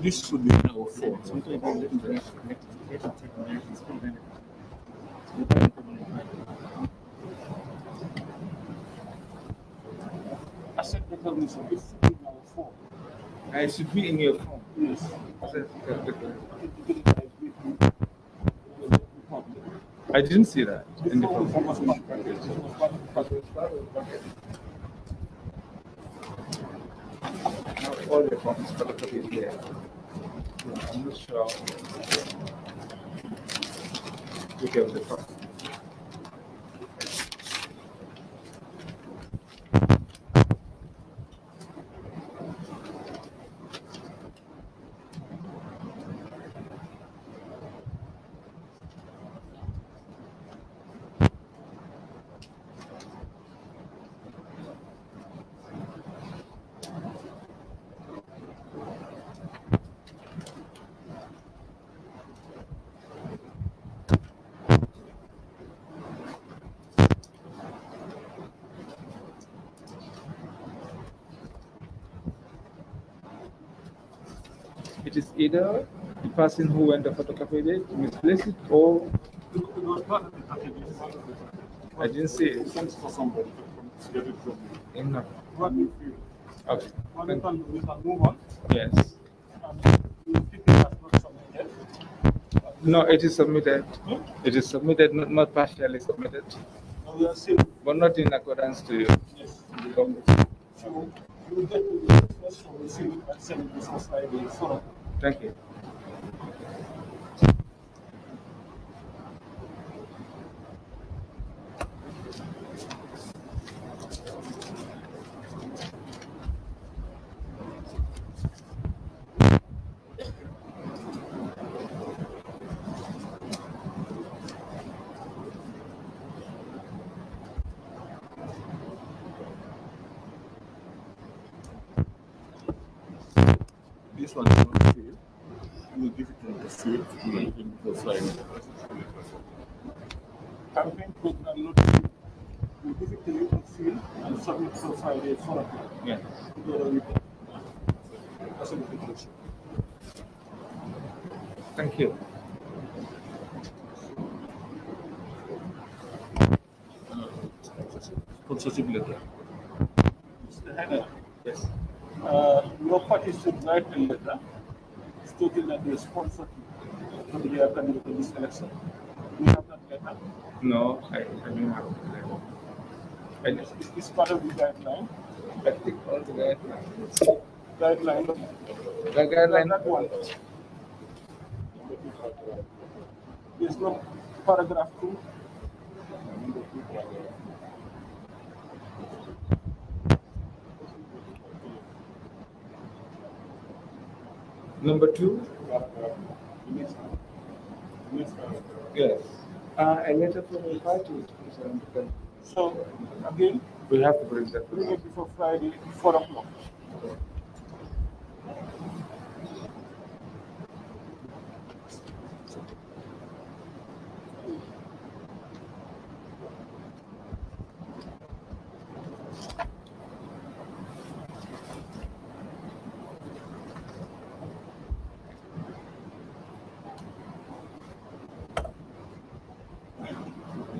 This should be now 4. Asset recognition. This should be now 4. It should be in your phone. Yes. I didn't see that in the phone. All the forms photocopy there. I'm not sure which of the form. It is either the person who went to photocopy it misplaced it, or It was part of the packages. I didn't see it. Sent for somebody to get it from you. Enough. What we feel. Okay. We can move on. Yes. You keep it as not submitted. No, it is submitted. It is submitted, not partially submitted, We are still. but not in accordance to Yes. the government. So you will get the request from the city and send it before Friday. So Thank you. this one is not field. You will give it to the field. You will give it before Friday. Campaign program not field. We give it to you in field and submit for Friday 4 o'clock. Yeah. Together with them. That's a good question. Thank you. Sponsorship letter. Mr. Hydara, Yes. your party should write a letter stating that they sponsor to be a candidate in this election. Do you have that letter? No, I don't have it. And Is this part of the guideline? I think all the guidelines. Guideline. The guideline. That one. There's no paragraph 2. Number 2. Yes. A letter from the party is concerned because So, again, we have to bring that. bring it before Friday, 4 o'clock.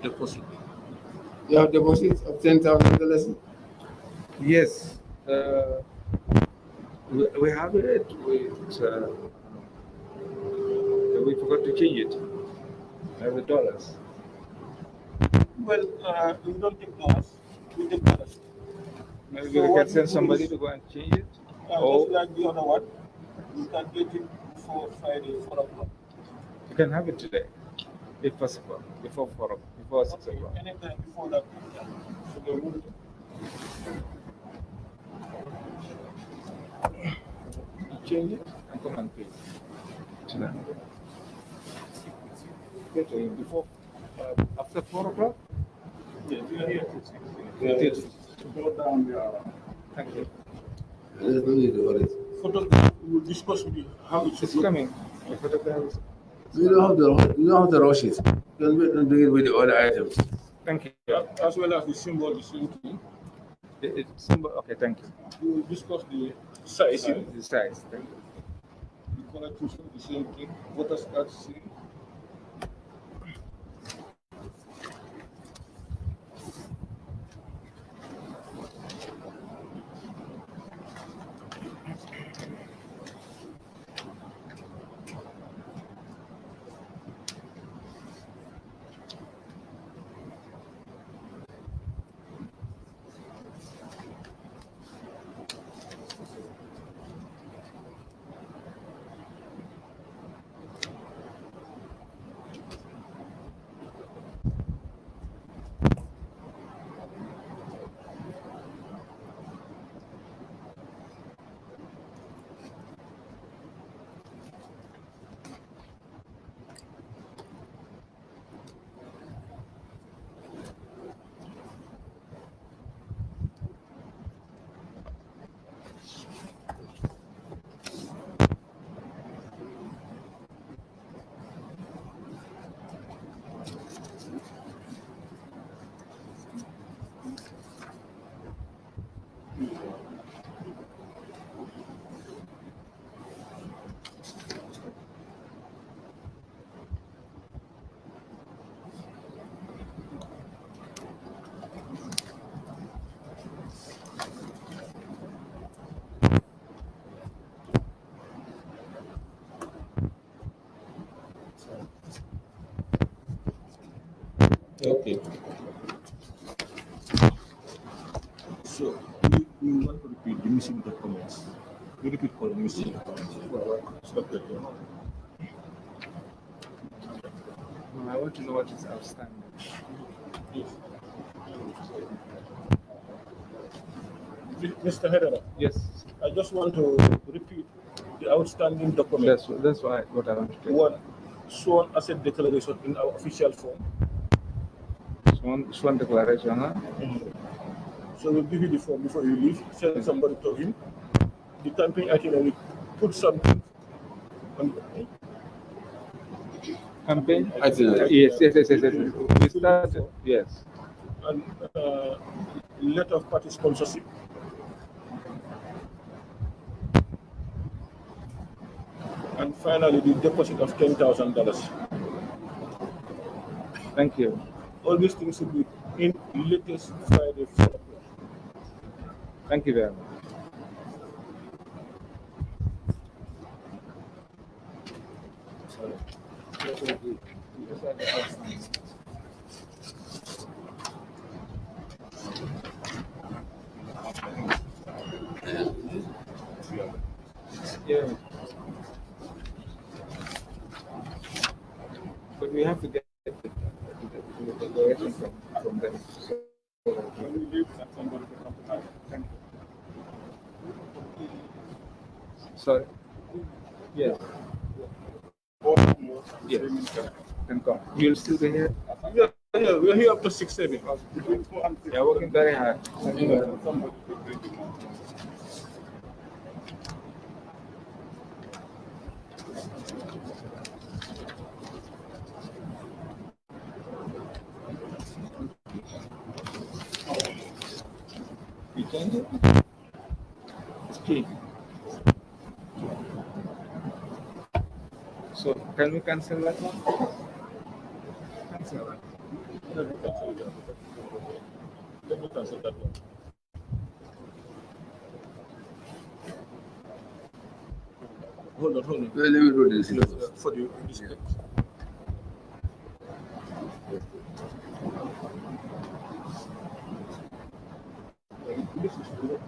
Deposit. You have deposits of $10,000. Yes. We have it with. We forgot to change it. The dollars. Well, we don't take dollars, we take dollars. Maybe So we what can send do somebody is, to go and change it. just like the other one, we can get it before Friday, 4 o'clock. You can have it today, if possible, before 4 o'clock, before 6 Okay, o'clock. anytime before that. So they will Change it and come and pay today. Okay, before, after 4 o'clock? yes, we are here to see. It is. Go down there. Thank you. There's no need to worry. Photograph, we will discuss with you how it should It's look. coming. The photograph is. You don't have to rush it. You can do it with the other items. Thank you. As well as the symbol, the same thing. It's symbol. Okay, thank you. We will discuss the sizing, The size. Thank you. the color choosing, the same thing. Voters card seal. Okay. So we want to repeat the missing documents. We repeat all missing documents. Stop that. I want to know what is outstanding. Yes. Mr. Hydara, Yes, I just want to repeat the outstanding documents. that's what I want to do. One, sworn asset declaration in our official form. Sworn declaration, huh? So we'll give you the form before you leave. Send somebody to him. The campaign itinerary, put something on Campaign? Yes. We started, yes. and letter of party sponsorship. And finally, the deposit of $10,000. Thank you. All these things will be in latest Friday. 4 o'clock. Thank you very much. Yeah. But we have to get the declaration from them. When we leave, send somebody to come tonight. Thank you. Sorry? Yes. Yes. Can come. You'll still be here? Yeah, we're here up to 6, 7. You're working very hard. Thank you very much. Somebody to bring him on. You change it? It's key. So can we cancel that one? Cancel that. Let me cancel that one. Hold on. Well, let me do this. For the display. This is the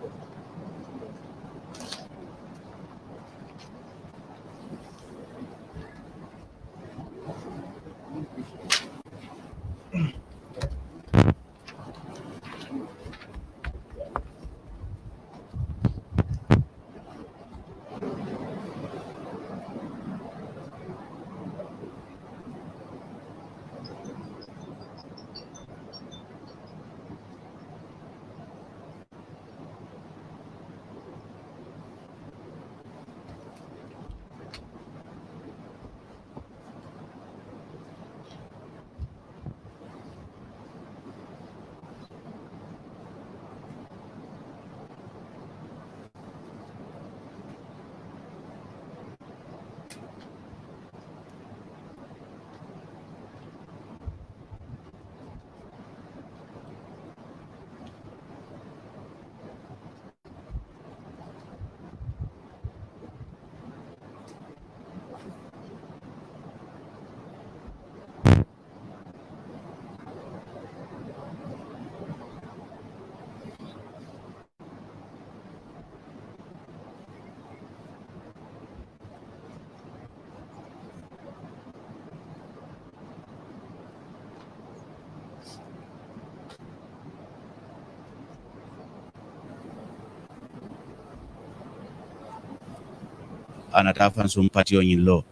anata fan sum patio nyin lo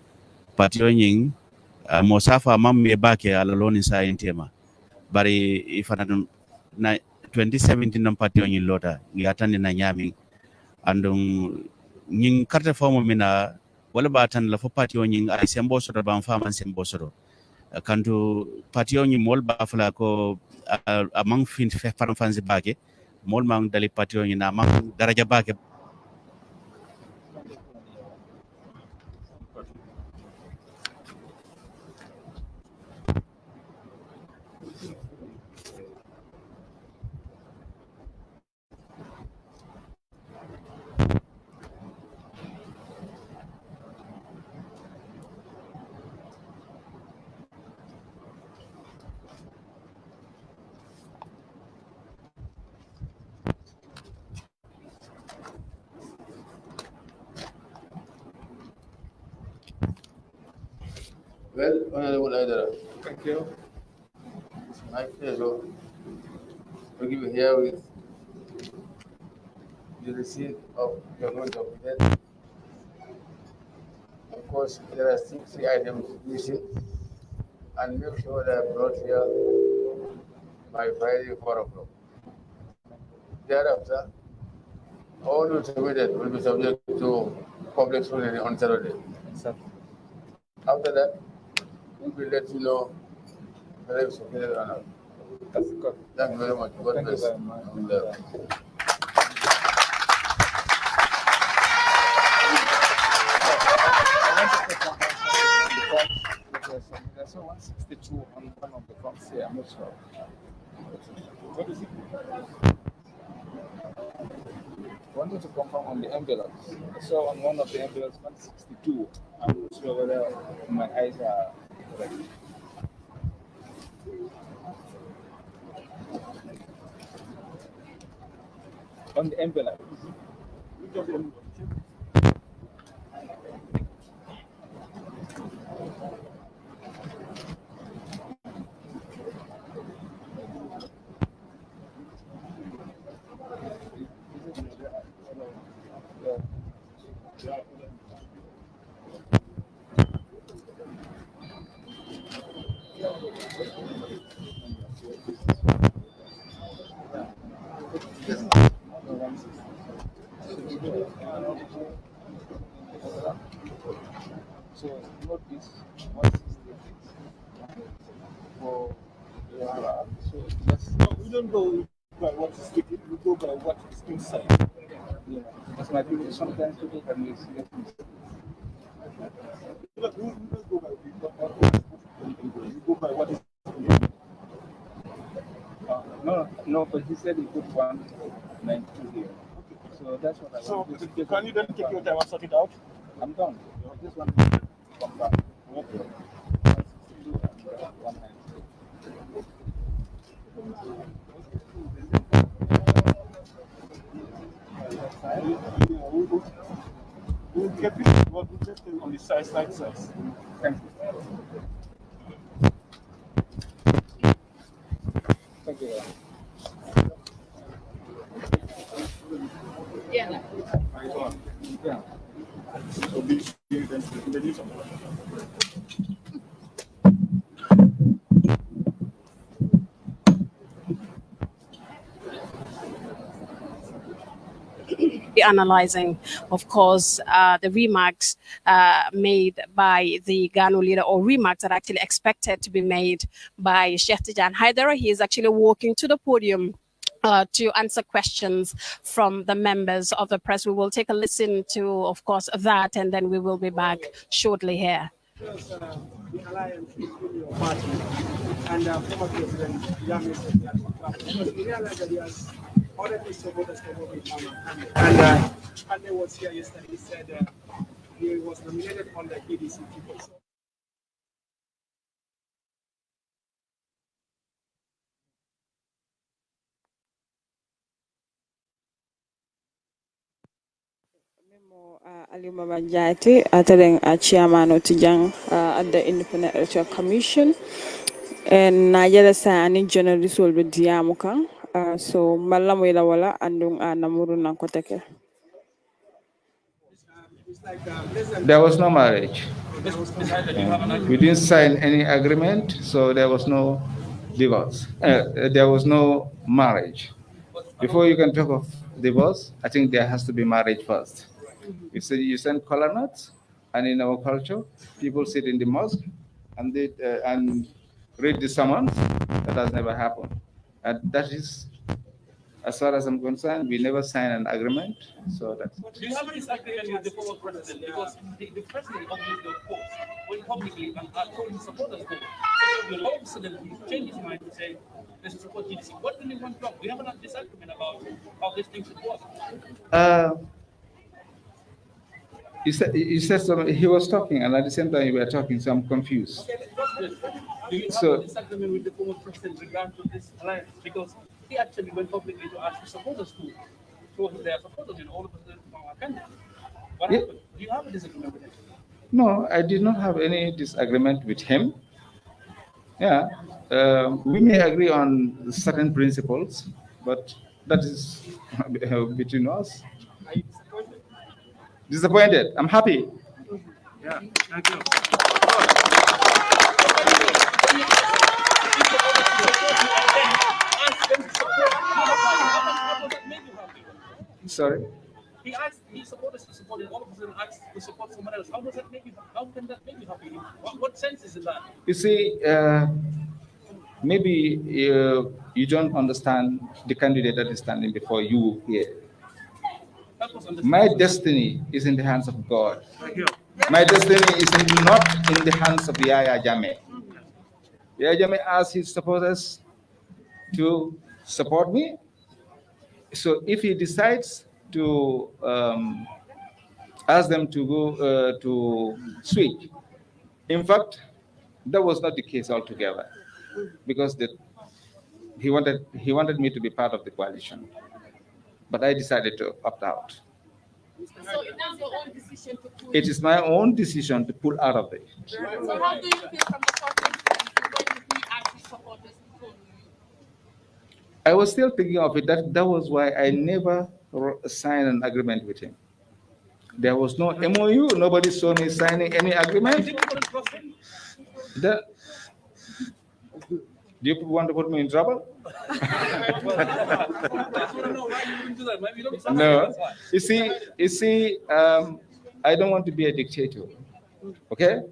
patio nyin mo safa mam me bake ala loni sa intema bari ifana dum na 2017 nam patio nyin lota ngatani na nyami andum nyin carte formo mina wala ba tan la fo patio nyin ay sembo soto ban fama sembo soto kantu patio nyin mol ba fala ko amang fin fe faram fanzi bake mol mang dali patio nyin amang daraja bake Well, Honorable Hydara, Thank you. it's my pleasure to give you here with the receipt of your vote of death. Of course, there are 60 items missing, and make sure they are brought here by Friday 4 o'clock. Thereafter, all those submitted will be subject to public scrutiny on Saturday. After that, we will let you know whether it's okay or not. That's good. Thank you very much. God Thank you bless. very much. And, There's 162 on one of the forms here. I'm not sure. What is it? I wanted to confirm on the envelopes. I saw on one of the envelopes 162. I'm not sure whether my eyes are correct. On the envelope. So note this 166 for so just No, we don't go by what is written, we go by what is inside. yeah, because my people sometimes people can make mistakes. We don't go by we go by what is written. No, but he said he put 192 here. So that's what I So want to can you then take your time and sort it out? I'm done. This one to come back. Okay. 162 and 192. We'll keep it, but we'll just on the side size. Thank you. Thank you. Yeah. Yeah. So these the news of analyzing, of course, the remarks made by the Ganu leader, or remarks that are actually expected to be made by Sheikh Tijan Hydara. He is actually walking to the podium to answer questions from the members of the press. We will take a listen to, of course, that, and then we will be back shortly here. The alliance between your party and former President Yamis because we realized that he has already supporters for moving Mama Kande. And Kande was here yesterday. He said he was nominated on the EDC ticket. So Ali Mama Njati, chairman of Tijan at the Independent Electoral Commission, and Nigeria Sani journalist will be Diamuka. So Malamuela wala andung Namuru Nankoteke. There was no marriage. We didn't sign any agreement, so there was no divorce. There was no marriage. Before you can talk of divorce, I think there has to be marriage first. You send color notes, and in our culture, people sit in the mosque and read the sermons. That has never happened. And that is, as far as I'm concerned, we never signed an agreement. So that's. Do you have a disagreement with the former president? Because the president obviously the course when publicly and told his supporters go. So all of a sudden he changed his mind to say let's support GDC. What really went wrong? We have a disagreement about how this thing should work. You said something, he was talking, and at the same time you were talking, so I'm confused. Okay, do you have a disagreement with the former president regarding to this alliance? Because he actually went publicly to ask his supporters to show their supporters in all of the candidate. What happened? Do you have a disagreement with him? No, I did not have any disagreement with him. Yeah, we may agree on certain principles, but that is between us. Are you disappointed? Disappointed? I'm happy. Yeah, thank you. Sorry? He asked his supporters to support him. All of a sudden asked to support someone else. How does that make you? How can that make you happy? What sense is in that? You see, maybe you don't understand the candidate that is standing before you here. My destiny is in the hands of God. My destiny is not in the hands of Yaya Jame. Yaya Jame asked his supporters to support me. So if he decides to ask them to go to switch, in fact, that was not the case altogether, because he wanted me to be part of the coalition, but I decided to opt out. So it was your own decision to pull. It is my own decision to pull out of it. So how do you feel from the starting when we asked supporters to pull? I was still thinking of it. That was why I never signed an agreement with him. There was no MOU. Nobody saw me signing any agreement. Do you want to put me in trouble? No. You see, I don't want to be a dictator. Okay?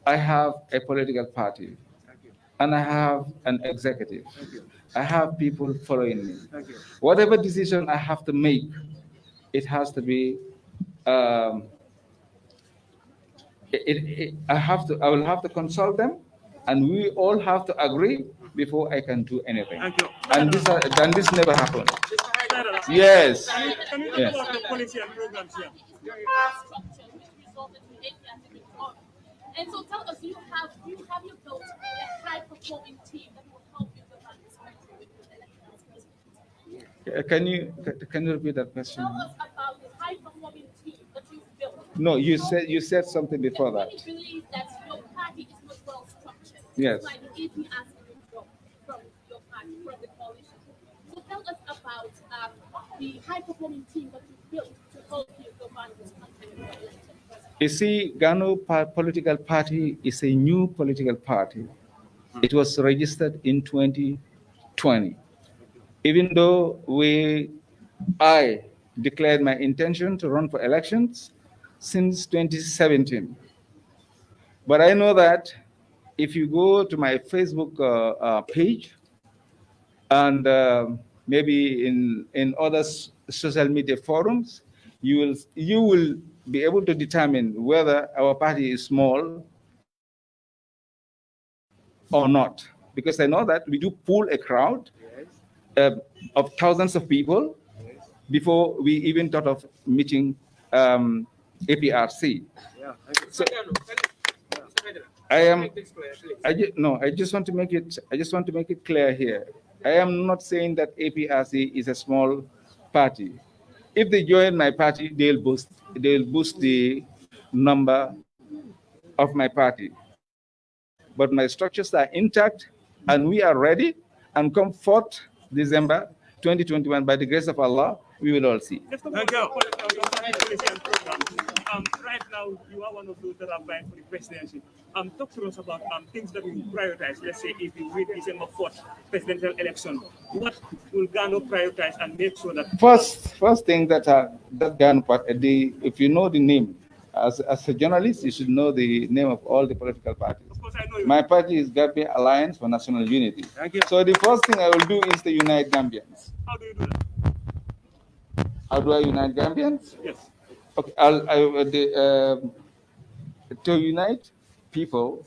I have a political party, and I have an executive. I have people following me. Whatever decision I have to make, it has to be. I will have to consult them, and we all have to agree before I can do anything. And this never happened. Yes. Can you talk Yes. about the policy and programs here? And so tell us, you have you built a high performing team that will help you run this country with the election? Can you repeat that question? Tell us about the high performing team that you've built. No, you said something before that. I believe that your party is not well structured. Yes. Like the AP asking from your party, from the coalition. So tell us about the high performing team that you've built to help you govern this country with the election. You see, Ganu political party is a new political party. It was registered in 2020. Even though I declared my intention to run for elections since 2017. But I know that if you go to my Facebook page and maybe in other social media forums, you will be able to determine whether our party is small or not. Because I know that we do pull a crowd of thousands of people before we even thought of meeting APRC. So I just want to make it clear here. I am not saying that APRC is a small party. If they join my party, they'll boost the number of my party. But my structures are intact, and we are ready. And come 4th December 2021, by the grace of Allah, we will all see. Thank you. Right now, you are one of those that are vying for the presidency. Talk to us about things that we prioritize. Let's say if we win December 4th presidential election, what will Ganu prioritize and make sure that First thing that Ganu party, if you know the name, as a journalist, you should know the name of all the political parties. Of course, I know you. My party is Gambia Alliance for National Unity. Thank you. So the first thing I will do is to unite Gambians. How do you do that? How do I unite Gambians? Yes. Okay, to unite people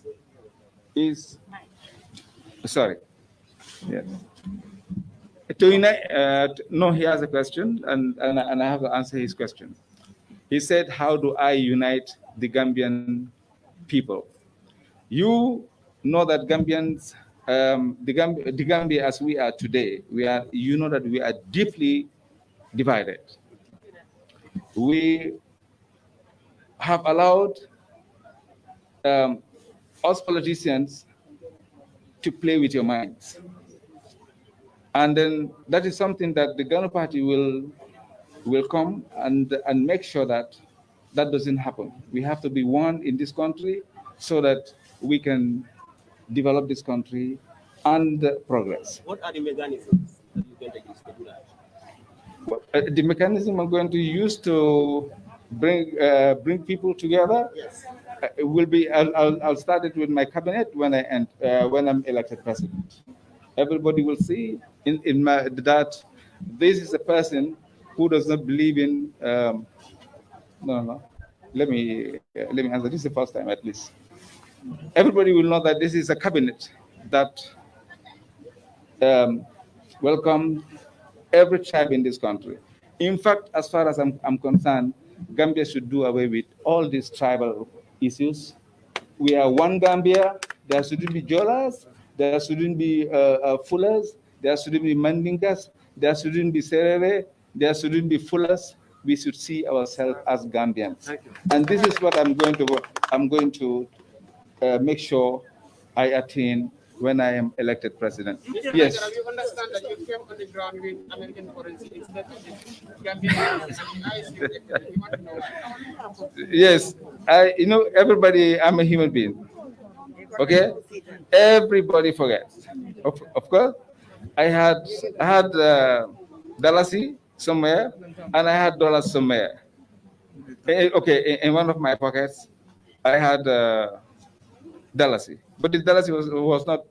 is sorry. Yes. To unite. No, he has a question, and I have to answer his question. He said, "How do I unite the Gambian people?" You know that Gambians, the Gambia as we are today, you know that we are deeply divided. We have allowed us politicians to play with your minds. And then that is something that the Ganu party will come and make sure that that doesn't happen. We have to be one in this country so that we can develop this country and progress. What are the mechanisms that you're going to use to do that? The mechanism I'm going to use to bring people together. Yes. Will be I'll start it with my cabinet when I'm elected president. Everybody will see that this is a person who does not believe in no. Let me answer. This is the first time at least. Everybody will know that this is a cabinet that welcomes every tribe in this country. In fact, as far as I'm concerned, Gambia should do away with all these tribal issues. We are one Gambia. There shouldn't be Jolas. There shouldn't be Fullers. There shouldn't be Mandingas. There shouldn't be Serere. There shouldn't be Fullers. We should see ourselves as Gambians. And this is what I'm going to make sure I attain when I am elected president. Yes. You understand that you came on the ground with American currency instead of the Gambian currency. Yes. Everybody, I'm a human being. Okay? Everybody forgets. Of course, I had Dalasi somewhere, and I had dollars somewhere. Okay, in one of my pockets, I had Dalasi, but the Dalasi was not.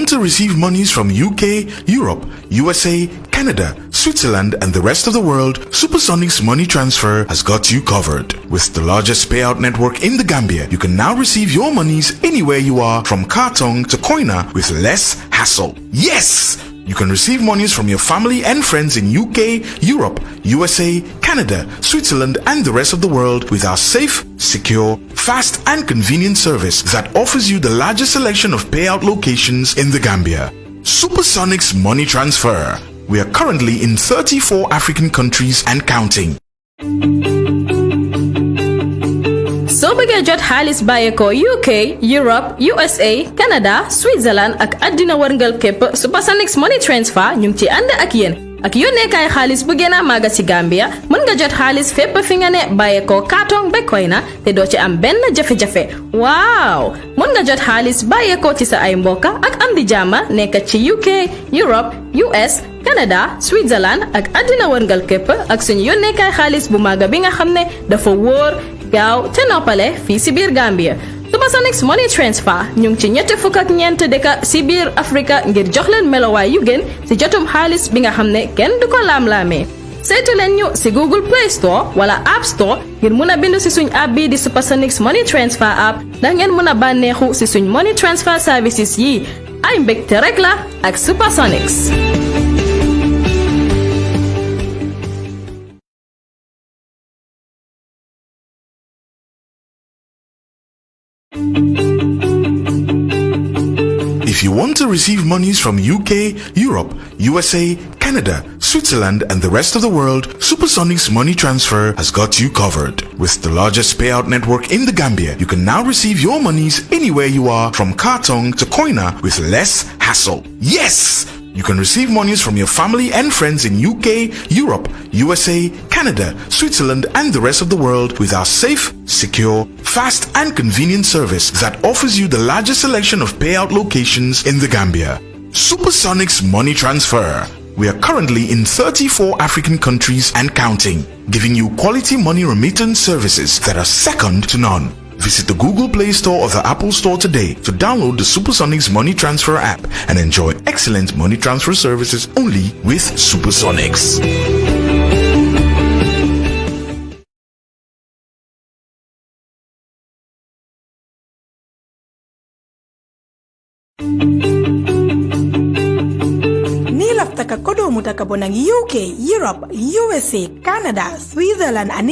want to receive monies from UK, Europe, USA, Canada, Switzerland, and the rest of the world, Supersonic's money transfer has got you covered. With the largest payout network in the Gambia, you can now receive your monies anywhere you are, from Kartong to Koina, with less hassle. Yes! You can receive monies from your family and friends in UK, Europe, USA, Canada, Switzerland, and the rest of the world with our safe, secure, fast, and convenient service that offers you the largest selection of payout locations in the Gambia. Supersonic's money transfer. We are currently in 34 African countries and counting. soo bëggee jot xaalis bàyyeekoo UK, Europe, USA, Canada, Switzerland ak àddina wërngal képp, Supersonics Money Transfer ñu ngi ci ànd ak yéen. ak yónneekaay xaalis bu gën a màgg ci Gambia, mën nga jot xaalis fépp fi nga ne bàyyeekoo Kartong ba Koina te doo ci am benn jafe-jafe. waaw mën nga jot xaalis bàyyeekoo ci sa ay mbokka ak am di jàmma nekk ci UK, Europe, US, Canada, Switzerland ak àddina wërngal képp ak suñu yónneekaay xaalis bu màgg bi nga xam ne dafa wóor, gaaw te noppale fii si biir Gambia. Supersonics Money Transfer ñu ngi ci ñetti fukk ak ñeent dëkk si biir Afrika ngir jox leen melowaay yu gën si jotum xaalis bi nga xam ne kenn du ko laam-laamee. saytu leen ñu si Google Play Store wala App Store ngir mun a bindu si suñ app bii di Supersonics Money Transfer app ndax ngeen mun a bànneexu si suñ money transfer services yi. ay mbégte rek la ak Supersonics. If you want to receive monies from UK, Europe, USA, Canada, Switzerland, and the rest of the world, Supersonic's money transfer has got you covered. With the largest payout network in the Gambia, you can now receive your monies anywhere you are, from Kartong to Koina, with less hassle. Yes! You can receive monies from your family and friends in UK, Europe, USA, Canada, Switzerland, and the rest of the world with our safe, secure, fast, and convenient service that offers you the largest selection of payout locations in the Gambia. Supersonic's Money Transfer. We are currently in 34 African countries and counting, giving you quality money remittance services that are second to none. Visit the Google Play Store or the Apple Store today to download the Supersonics Money Transfer app and enjoy excellent money transfer services only with Supersonics. Taka kodo mutaka bonang UK, Europe, USA, Canada, Switzerland, and